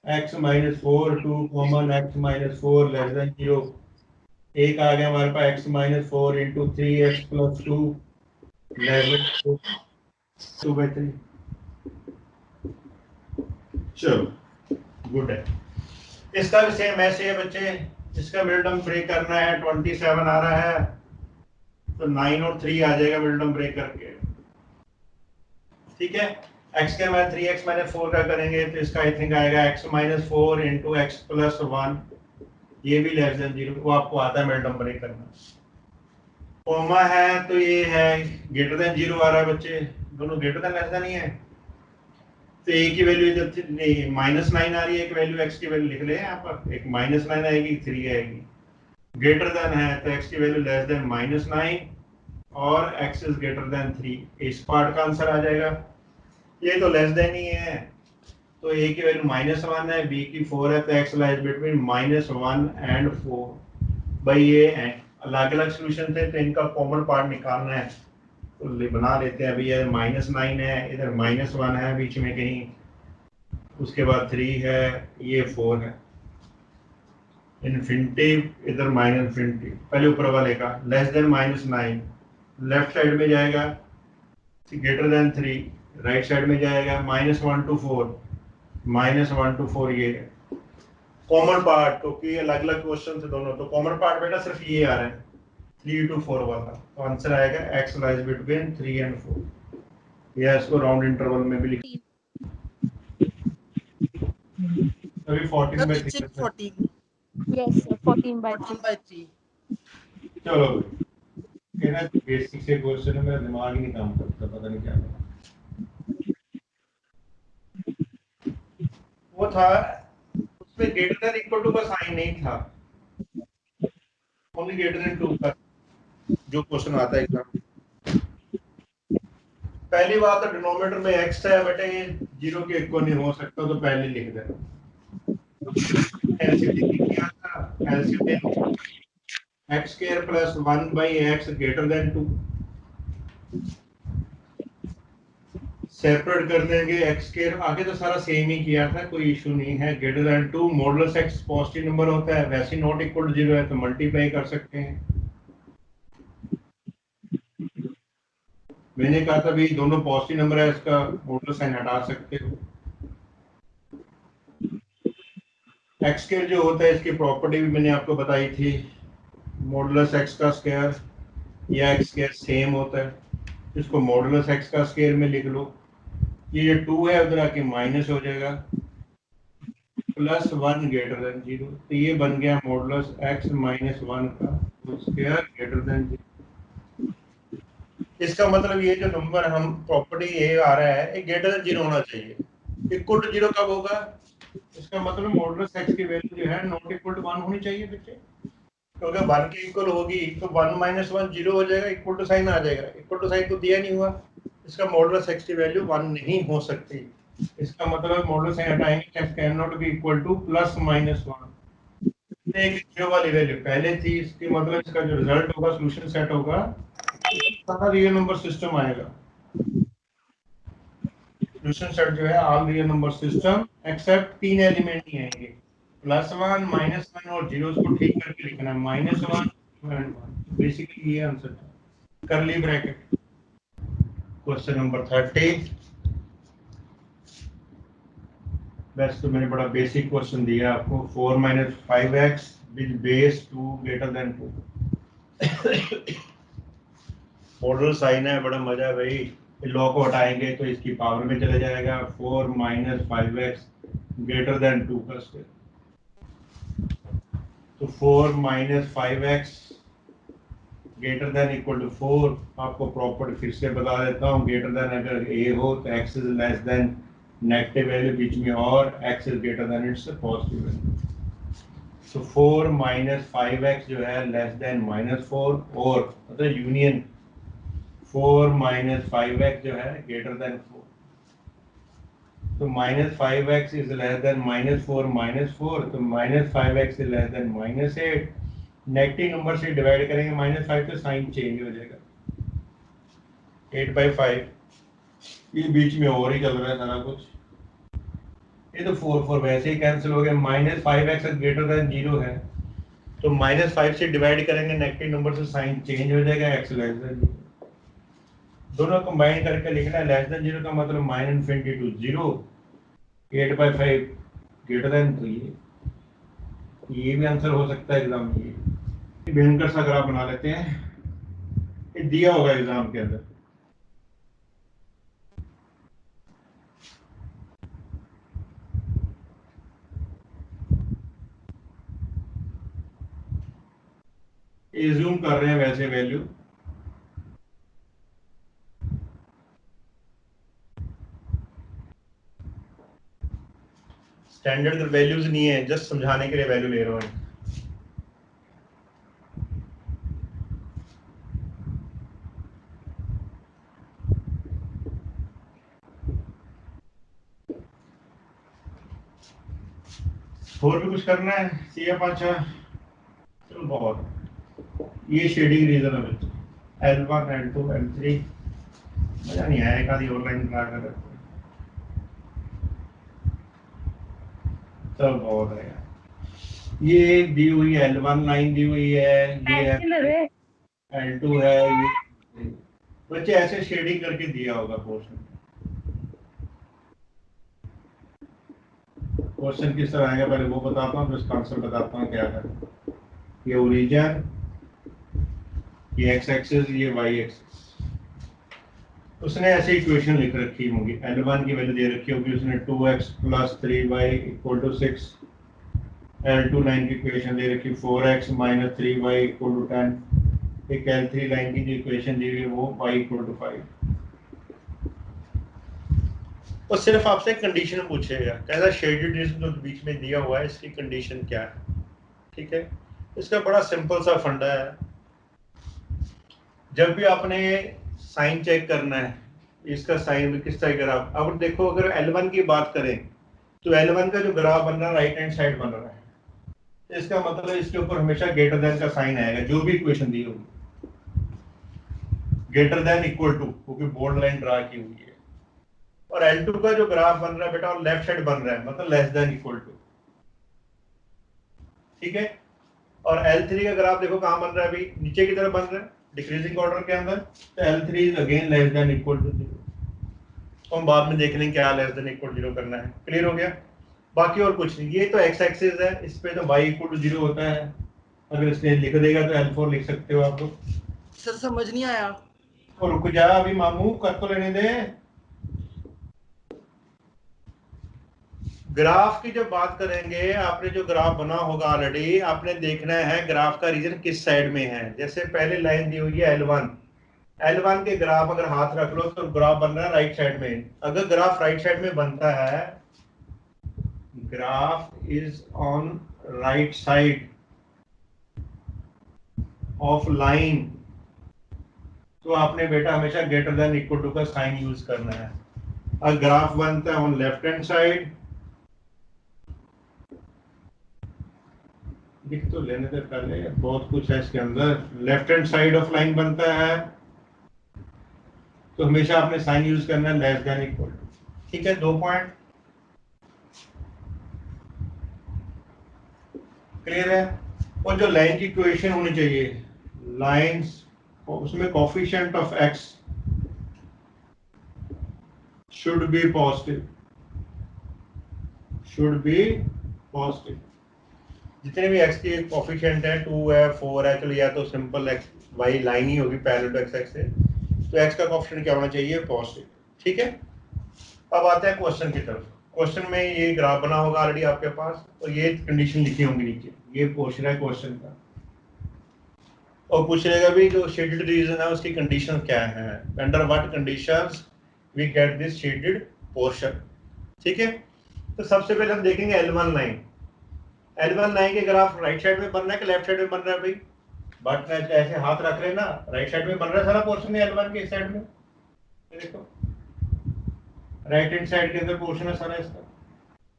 x - 4 2 कॉमन x - 4 < 0। एक आ गया हमारे पास x - 4 × 3x + 2 2/3। चलो गुड है। इसका भी सेम ऐसे है बच्चे। इसका मिडल टर्म ब्रेक करना है। 27 आ रहा है तो 9 और 3 आ जाएगा मिडल टर्म ब्रेक करके। ठीक है। x के बाद 3x - 4 का करेंगे तो इसका आई थिंक आएगा x - 4 × x + 1। ये भी < 0। वो आपको आता है मिडल टर्म ब्रेक करना। कॉमा है तो ये है > 0 आ रहा है बच्चे। दोनों > नहीं है तो a की वैल्यू इधर -9 आ रही है। एक वैल्यू x की वैल्यू लिख ले यहाँ पर। एक -9 आएगी 3 आएगी। ग्रेटर देन है तो x की वैल्यू < -9 और x इज > 3। इस पार्ट का आंसर आ जाएगा। ये तो लेस देन ही है तो a की वैल्यू -1 है, b की 4 है तो x लाइज बिटवीन -1 एंड 4। भाई ये अलग अलग सॉल्यूशन थे तो इनका कॉमन पार्ट निकालना है तो बना लेते हैं। अभी ये -9 है, इधर -1 है बीच में कहीं, उसके बाद 3 है, ये 4 है। इन्फिनिटी इधर -इन्फिनिटी। पहले ऊपर वाले का <-9 लेफ्ट साइड में जाएगा <3 राइट साइड में जाएगा -1 to 4 -1 to 4। ये कॉमन पार्ट क्योंकि अलग अलग क्वेश्चन थे दोनों तो कॉमन पार्ट बेटा सिर्फ ये आ रहा है 3 to 4 वाला। तो आंसर आएगा x लाइज बिटवीन 3 and 4। या इसको राउंड इंटरवल में भी लिख अभी 14/3 14 Yes, sir. 14/3. 14/3। चलो कहना बेसिक से क्वेश्चन है, मेरा दिमाग ही नहीं काम करता, पता नहीं क्या वो था। उसमें > का साइन नहीं था, ओनली > 2 का जो क्वेश्चन आता है एग्जाम। पहली बात तो डिनोमिनेटर में x है बेटे, ये 0 के इक्वल नहीं हो सकता तो पहले लिख देना। एलसीडी क्या था? LCD x² + 1/x > 2। सेपरेट कर देंगे x²। आगे तो सारा सेम ही किया था, कोई इशू नहीं है। <2 मॉडुलस x पॉजिटिव नंबर होता है, वैसे नॉट इक्वल टू 0 है तो मल्टीप्लाई कर सकते हैं। मैंने कहा था भाई दोनों पॉजिटिव नंबर है, इसका मॉडुलस साइन हटा सकते हो। x² जो होता है इसकी प्रॉपर्टी भी मैंने आपको बताई थी। मॉडुलस x का स्क्वायर या x² सेम होता है, इसको मॉडुलस x का स्क्वायर में लिख लो। ये जो 2 है उधर आके माइनस हो जाएगा +1 > 0। तो ये बन गया मॉडुलस x - 1 का स्क्वायर > 0। इसका मतलब ये जो नंबर हम प्रॉपर्टी ये आ रहा है ये > 0 होना चाहिए। इक्वल टू 0 कब होगा? इसका मतलब मॉडुलस x की वैल्यू जो है नॉट इक्वल टू 1 होनी चाहिए बच्चे। तो अगर 1 के इक्वल होगी तो 1 - 1 0 हो जाएगा, इक्वल टू साइन आ जाएगा। इक्वल टू साइन तो दिया नहीं हुआ, इसका मॉडुलस x की वैल्यू 1 नहीं हो सकती। इसका मतलब मॉडुलस साइन हटाएंगे x can not be equal to +-1। एक 0 वाली वैल्यू पहले थी, इसके मतलब इसका जो रिजल्ट होगा सॉल्यूशन सेट होगा सारा रियल नंबर सिस्टम आएगा। सॉल्यूशन सेट जो है all real number system except 3 element ही आएंगे, +1 -1 और 0। को ठीक करके लिखना है -1 and 1। बेसिकली ये आंसर है। Curly bracket. Question number 30। वैसे तो मैंने बड़ा बेसिक क्वेश्चन दिया आपको। 4 - 5x with base 2 > 2। Model sign है, बड़ा मजा है भाई। लॉ को हटाएंगे तो इसकी पावर में चला जाएगा 4 माइनस 5x ग्रेटर देन 2 का स्क्वायर। तो 4 minus 5x greater than equal to 4। आपको प्रॉपर्टी फिर से बता देता हूँ, ग्रेटर देन अगर a हो तो x is less than negative value बीच में और x is greater than its positive value. तो 4 माइनस 5x जो है लेस देन -4 और मतलब यूनियन 4 माइनस 5x जो है ग्रेटर देन 4। तो -5x इज लेस देन -4 तो -5x is less then -8। Negative number से डिवाइड करेंगे -5 तो साइन चेंज हो जाएगा 8/5। ये बीच में और ही चल रहा है सारा कुछ। ये तो 4 वैसे ही कैंसिल हो गया। -5x ग्रेटर देन 0 है तो -5 से डिवाइड करेंगे नेगेटिव नंबर से साइन चेंज हो जाएगा x लेस देन 0। दोनों कंबाइन करके लिखना है। लेस देन 0 का मतलब -∞ टू 0, 8/5 ग्रेटर देन 3। ये भी आंसर हो सकता है एग्जाम में। भयंकर सा ग्राफ बना लेते हैं, ये दिया होगा एग्जाम के अंदर। ये जूम कर रहे हैं वैसे वैल्यू। स्टैंडर्ड वैल्यूज नहीं है, जस्ट समझाने के लिए वैल्यू ले रहा हूँ। और भी कुछ करना है CF? चलो बहुत। ये शेडिंग रीजन है बच्चे, L1 L2 L3 मजा नहीं आया। एक आधी और लाइन बना कर चलो बहुत है यार। ये दी हुई L1 लाइन दी हुई है, ये है L2 है। ये बच्चे ऐसे शेडिंग करके दिया होगा पोर्शन। क्वेश्चन किस तरह आएगा पहले वो बताता हूँ, फिर उसका आंसर बताता हूँ क्या है। ये ओरिजिन, ये एक्स एक्सिस, ये वाई एक्सिस। उसने ऐसे इक्वेशन लिख रखी होगी। L1 की वैल्यू दे रखी होगी उसने 2x + 3y = 6। L2 लाइन की इक्वेशन दे रखी 4x - 3y = 10। एक L3 लाइन की जो इक्वेशन दी हुई है वो y = 5। और सिर्फ आपसे कंडीशन पूछेगा, कैसा शेडेड रीजन जो बीच में दिया हुआ है इसकी कंडीशन क्या है। ठीक है, इसका बड़ा सिंपल सा फंडा है। जब भी आपने साइन चेक करना है, इसका साइन भी किस तरह ग्राफ। अब देखो अगर L1 की बात करें तो L1 का जो ग्राफ बन रहा है राइट हैंड साइड बन रहा है, इसका मतलब इसके ऊपर हमेशा ग्रेटर देन का साइन आएगा। जो भी इक्वेशन दी होगी ग्रेटर देन इक्वल टू, क्योंकि बोल्ड लाइन ड्रा की हुई है। और L2 का जो ग्राफ बन रहा है बेटा और लेफ्ट साइड बन रहा है, मतलब लेस देन इक्वल टू। ठीक है, और L3 का ग्राफ देखो कहां बन रहा है, अभी नीचे की तरफ बन रहा है डिक्रीजिंग ऑर्डर के अंदर। तो L3 is again less than equal to 0। तो हम बाद में देख लेंगे क्या लेस देन इक्वल 0 करना है। क्लियर हो गया? बाकी और कुछ नहीं। ये तो x एक्सिस है, इस पे तो y = 0 होता है। अगर इसने लिख देगा तो L4 लिख सकते हो आप लोग। सर समझ नहीं आया। और रुक जा अभी मामू, कर तो लेने दे। ग्राफ की जब बात करेंगे, आपने जो ग्राफ बना होगा ऑलरेडी, आपने देखना है ग्राफ का रीजन किस साइड में है। जैसे पहले लाइन दी हुई है L1 के ग्राफ अगर हाथ रख लो तो ग्राफ बन रहा है राइट साइड में। अगर ग्राफ राइट साइड में बनता है, graph is on right side of line, तो आपने बेटा हमेशा ग्रेटर देन इक्वल टू का साइन यूज करना है। अगर ग्राफ बनता है ऑन लेफ्ट हैंड साइड, लिख तो लेने से पहले बहुत कुछ है इसके अंदर। Left hand side of line बनता है तो हमेशा आपने साइन यूज करना है लेस देन इक्वल टू। ठीक है, 2 पॉइंट क्लियर है। और जो लाइन की इक्वेशन होनी चाहिए, लाइंस उसमें coefficient of x should B positive, जितने भी x के कोफिशिएंट है 2 है 4 है, चलो या तो सिंपल x y लाइन ही होगी पैरेलल टू x एक्सिस। तो x का कोएफिशिएंट क्या होना चाहिए, पॉजिटिव। ठीक है, अब आते हैं क्वेश्चन की तरफ। क्वेश्चन में ये ग्राफ बना होगा ऑलरेडी आपके पास, और ये कंडीशन लिखी होंगी नीचे। ये पूछ रहा है क्वेश्चन का, और पूछ रहेगा भी जो शेडेड रीजन है उसकी कंडीशन क्या है, under what conditions we get this shaded portion. ठीक है, तो सबसे पहले हम देखेंगे L1 लाइन। L1 लाइन के ग्राफ राइट साइड में बन रहा है कि लेफ्ट साइड में बन रहा है भाई? बट ऐसे हाथ रख रहे ना, राइट साइड में बन रहा है सारा पोर्शन L1 के इस साइड में। देखो राइट हैंड साइड के अंदर पोर्शन है सारा इसका,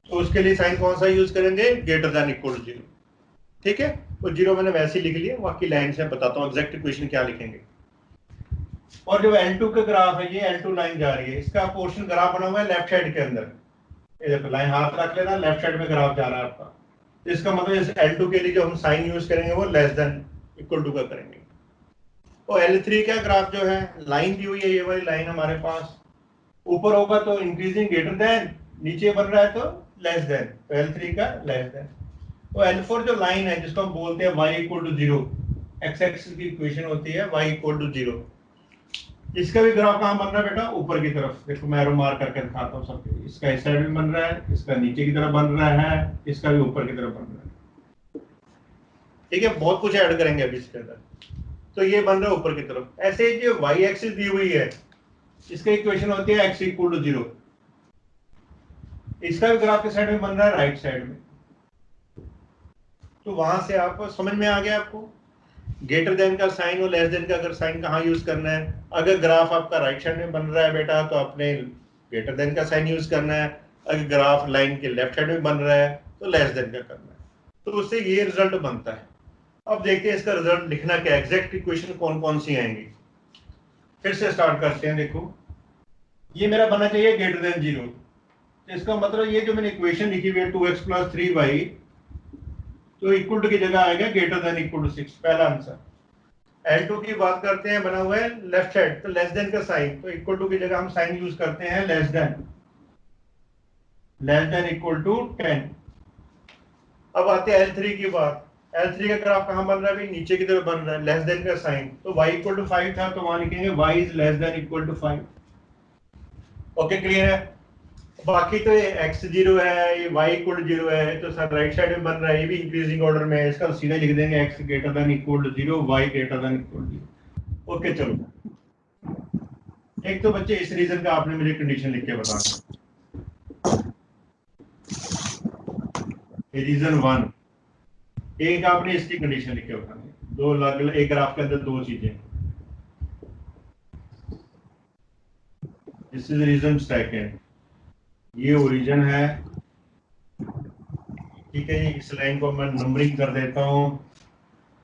तो उसके लिए साइन कौन सा यूज करेंगे, ग्रेटर देन इक्वल टू 0। ठीक है, तो 0 मैंने वैसे ही लिख लिया, बाकी लाइन से बताता हूँ एग्जैक्ट इक्वेशन क्या लिखेंगे। और जो L2 का ग्राफ है, ये L2 लाइन जा रही है, इसका पोर्शन ग्राफ बना हुआ है लेफ्ट साइड के अंदर। ये देखो लाइन हाथ रख लेना, लेफ्ट साइड में ग्राफ जा रहा है आपका, तो इसका मतलब इस L2 के लिए जो हम साइन यूज करेंगे वो लेस देन इक्वल टू का करेंगे। और L3 का ग्राफ जो है, लाइन दी हुई है ये वाली लाइन हमारे पास, ऊपर होगा तो इंक्रीजिंग ग्रेटर देन, नीचे बन रहा है तो लेस देन, तो L3 का लेस देन। तो L4 जो लाइन है जिसको हम बोलते हैं y equal to 0, x axis की इक्वेशन होती है y इक्वल टू 0, इसका भी ग्राफ कहाँ बन रहा है बेटा, ऊपर की तरफ। देखो मैं एरो मार्क करके दिखाता हूँ सबके, इसका इस साइड में बन रहा है, इसका नीचे की तरफ बन रहा है, इसका भी ऊपर की तरफ बन रहा है। ठीक है, बहुत कुछ ऐड करेंगे अभी इसके अंदर। तो ये बन रहा है ऊपर की तरफ। ऐसे जो y एक्सिस दी हुई है, इसका इक्वेशन होती है x इक्वल टू 0, इसका भी ग्राफ के साइड में बन रहा है राइट साइड में। तो वहां से आप समझ में आ गया आपको ग्रेटर देन का साइन और लेस देन का अगर साइन कहाँ यूज करना है। अगर ग्राफ आपका राइट साइड में बन रहा है बेटा तो आपने ग्रेटर देन का साइन यूज करना है, अगर ग्राफ लाइन के लेफ्ट साइड में बन रहा है तो लेस देन का करना है। तो उससे ये रिजल्ट बनता है। अब देखते हैं इसका रिजल्ट लिखना क्या, एग्जैक्ट इक्वेशन कौन कौन सी आएंगी। फिर से स्टार्ट करते हैं। देखो ये मेरा बनना चाहिए ग्रेटर देन 0, तो इसका मतलब ये जो मैंने इक्वेशन लिखी हुई है 2x + 3y, तो इक्वल टू की जगह आएगा ग्रेटर देन इक्वल टू 6, पहला आंसर। L2 की बात करते हैं, बना हुआ है लेफ्ट साइड, तो लेस देन का साइन, तो इक्वल टू की जगह हम साइन यूज करते हैं लेस देन इक्वल टू 10। अब आते हैं L3 की बात। L3 का ग्राफ कहाँ बन रहा है भाई, नीचे की तरफ बन रहा है, लेस देन का साइन, तो y इक्वल टू 5 था, तो वहां लिखेंगे y is less than equal to 5। Okay clear है। बाकी तो ये x0 है, ये y इक्वल टू 0 है, तो सर राइट साइड में बन रहा है, ये भी इंक्रीजिंग ऑर्डर में है, इसका सीधा लिख देंगे x greater than equal to 0, y greater than equal to 0। Okay चलो, एक तो बच्चे इस रीजन का आपने मुझे कंडीशन लिख के बताना। ये रीजन 1, एक आपने इसकी कंडीशन लिख के बतानी। दो अलग एक ग्राफ के अंदर दो चीजें। दिस इज रीजन सेकंड, ये ओरिजिन है। ठीक है, इस लाइन को मैं नंबरिंग कर देता हूँ।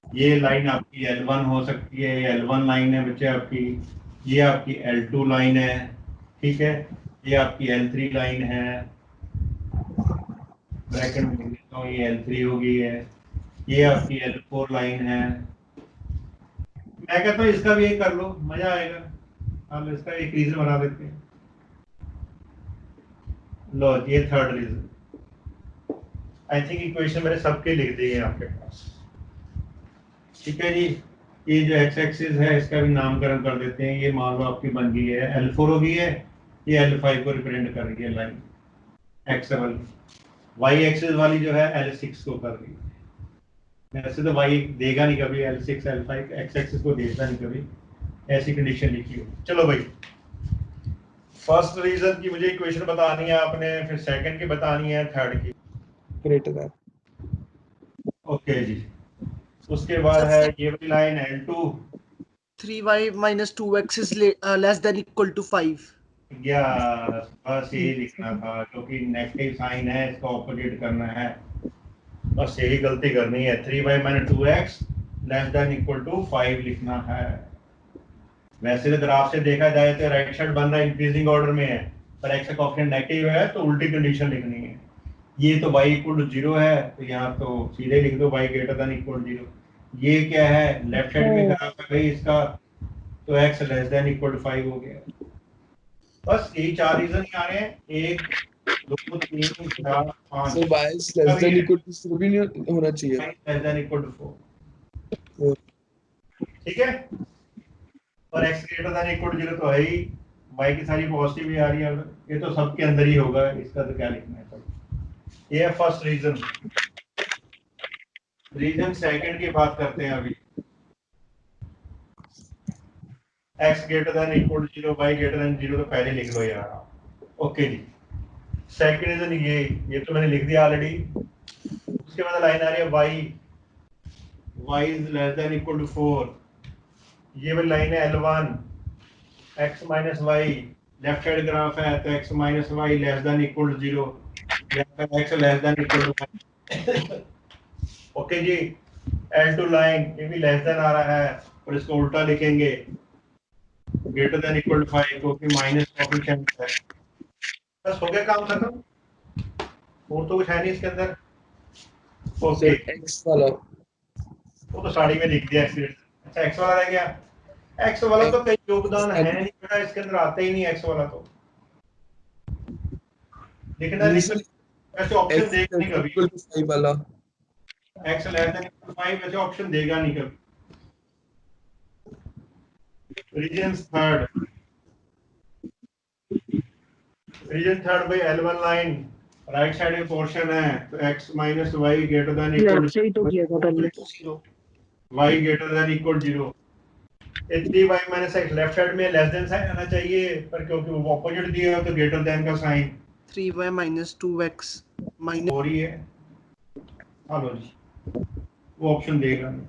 ये लाइन आपकी L1 हो सकती है, ये L1 लाइन है बच्चे आपकी, ये आपकी L2 लाइन है। ठीक है, ये आपकी L3 लाइन है, ब्रैकेट में लिख देता हूँ, ये L3 हो गई है, ये आपकी L4 लाइन है। मैं कहता हूँ इसका भी एक कर लो, मजा आएगा। हम इसका एक रीजन बना देते हैं। लो ये third region. I think equation मैंने सबके लिख दी है आपके पास। ठीक है जी, ये जो एक्स एक्सिस है इसका भी नामकरण कर देते हैं। ये मान लो आपकी बन गई है L4 हो गई है, ये L5 को रिप्रेजेंट कर रही है लाइन एक्स वाली। वाई एक्सिस वाली जो है L6 को कर रही है। वैसे तो वाई देगा नहीं कभी, L6 L5 एक्स एक्सिस को देता नहीं कभी, ऐसी कंडीशन लिखी हो। चलो भाई, फर्स्ट रीजन की मुझे इक्वेशन बतानी है आपने, फिर सेकंड की बतानी है, थर्ड की ग्रेटर देन। ओके जी। उसके बाद है ये वाली line L2, 3y - 2x is less than equal to 5। या बस यही लिखना था, क्योंकि नेगेटिव साइन है, इसका ऑपोजिट करना है, बस यही गलती करनी है। 3y - 2x less than equal to 5 लिखना है। वैसे तो ग्राफ से देखा जाए तो राइट साइड बन रहा है इंक्रीजिंग ऑर्डर में है, पर एक्स का कोएफिशिएंट नेगेटिव है तो उल्टी कंडीशन लिखनी है। ये तो y इक्वल टू 0 है, तो यहाँ तो सीधे लिख दो y greater than equal to 0। ये क्या है, लेफ्ट साइड में ग्राफ है भाई इसका, तो x less than equal to 5 हो गया। बस यही चार रीजन ही आ रहे हैं, 1 2 3 4 5। So y is less than equal to 4 भी नहीं होना चाहिए। Less than equal to 4। ठीक है, और x greater than equal to 0 तो है ही, y की सारी पॉजिटिव ही आ रही है, ये तो सबके अंदर ही होगा, इसका तो क्या लिखना है। सब ये है फर्स्ट रीजन। रीजन सेकंड की बात करते हैं अभी। x greater than equal to 0, y greater than 0 तो पहले लिख लो यार आप। ओके जी, सेकंड रीजन ये तो मैंने लिख दिया ऑलरेडी। उसके बाद लाइन आ रही है y is less than equal to 4, ये वाली लाइन है L1, x minus y, left side graph है तो x minus y less than equal to 0, यहाँ पे x less than equal to okay जी। L2 लाइन ये भी लेस देन आ रहा है और इसको उल्टा लिखेंगे ग्रेटर देन इक्वल टू 5 क्योंकि माइनस कोएफिशिएंट है। बस हो गया काम खत्म, और तो कुछ है नहीं इसके अंदर। ओके x वाला वो तो साड़ी में लिख दिया x। अच्छा x वाला रह गया। x वाला तो कई योगदान है नहीं बेटा, इसके अंदर आता ही नहीं x वाला तो लिखना नहीं। वैसे ऑप्शन देगा नहीं कभी इक्वल टू 5 वाला x less than equal to 5, वैसे ऑप्शन देगा नहीं कभी। रीजन थर्ड भाई L1 लाइन राइट साइड में पोर्शन है तो x minus y greater than equal सही तो किया था पहले। To y greater than equal 0। 3y minus x left side में लेस देन साइन आना चाहिए, पर क्योंकि वो ऑपोजिट दिया है तो ग्रेटर देन का sign 3y minus 2x minus हो रही है। हाँ लो जी, वो ऑप्शन देगा नहीं।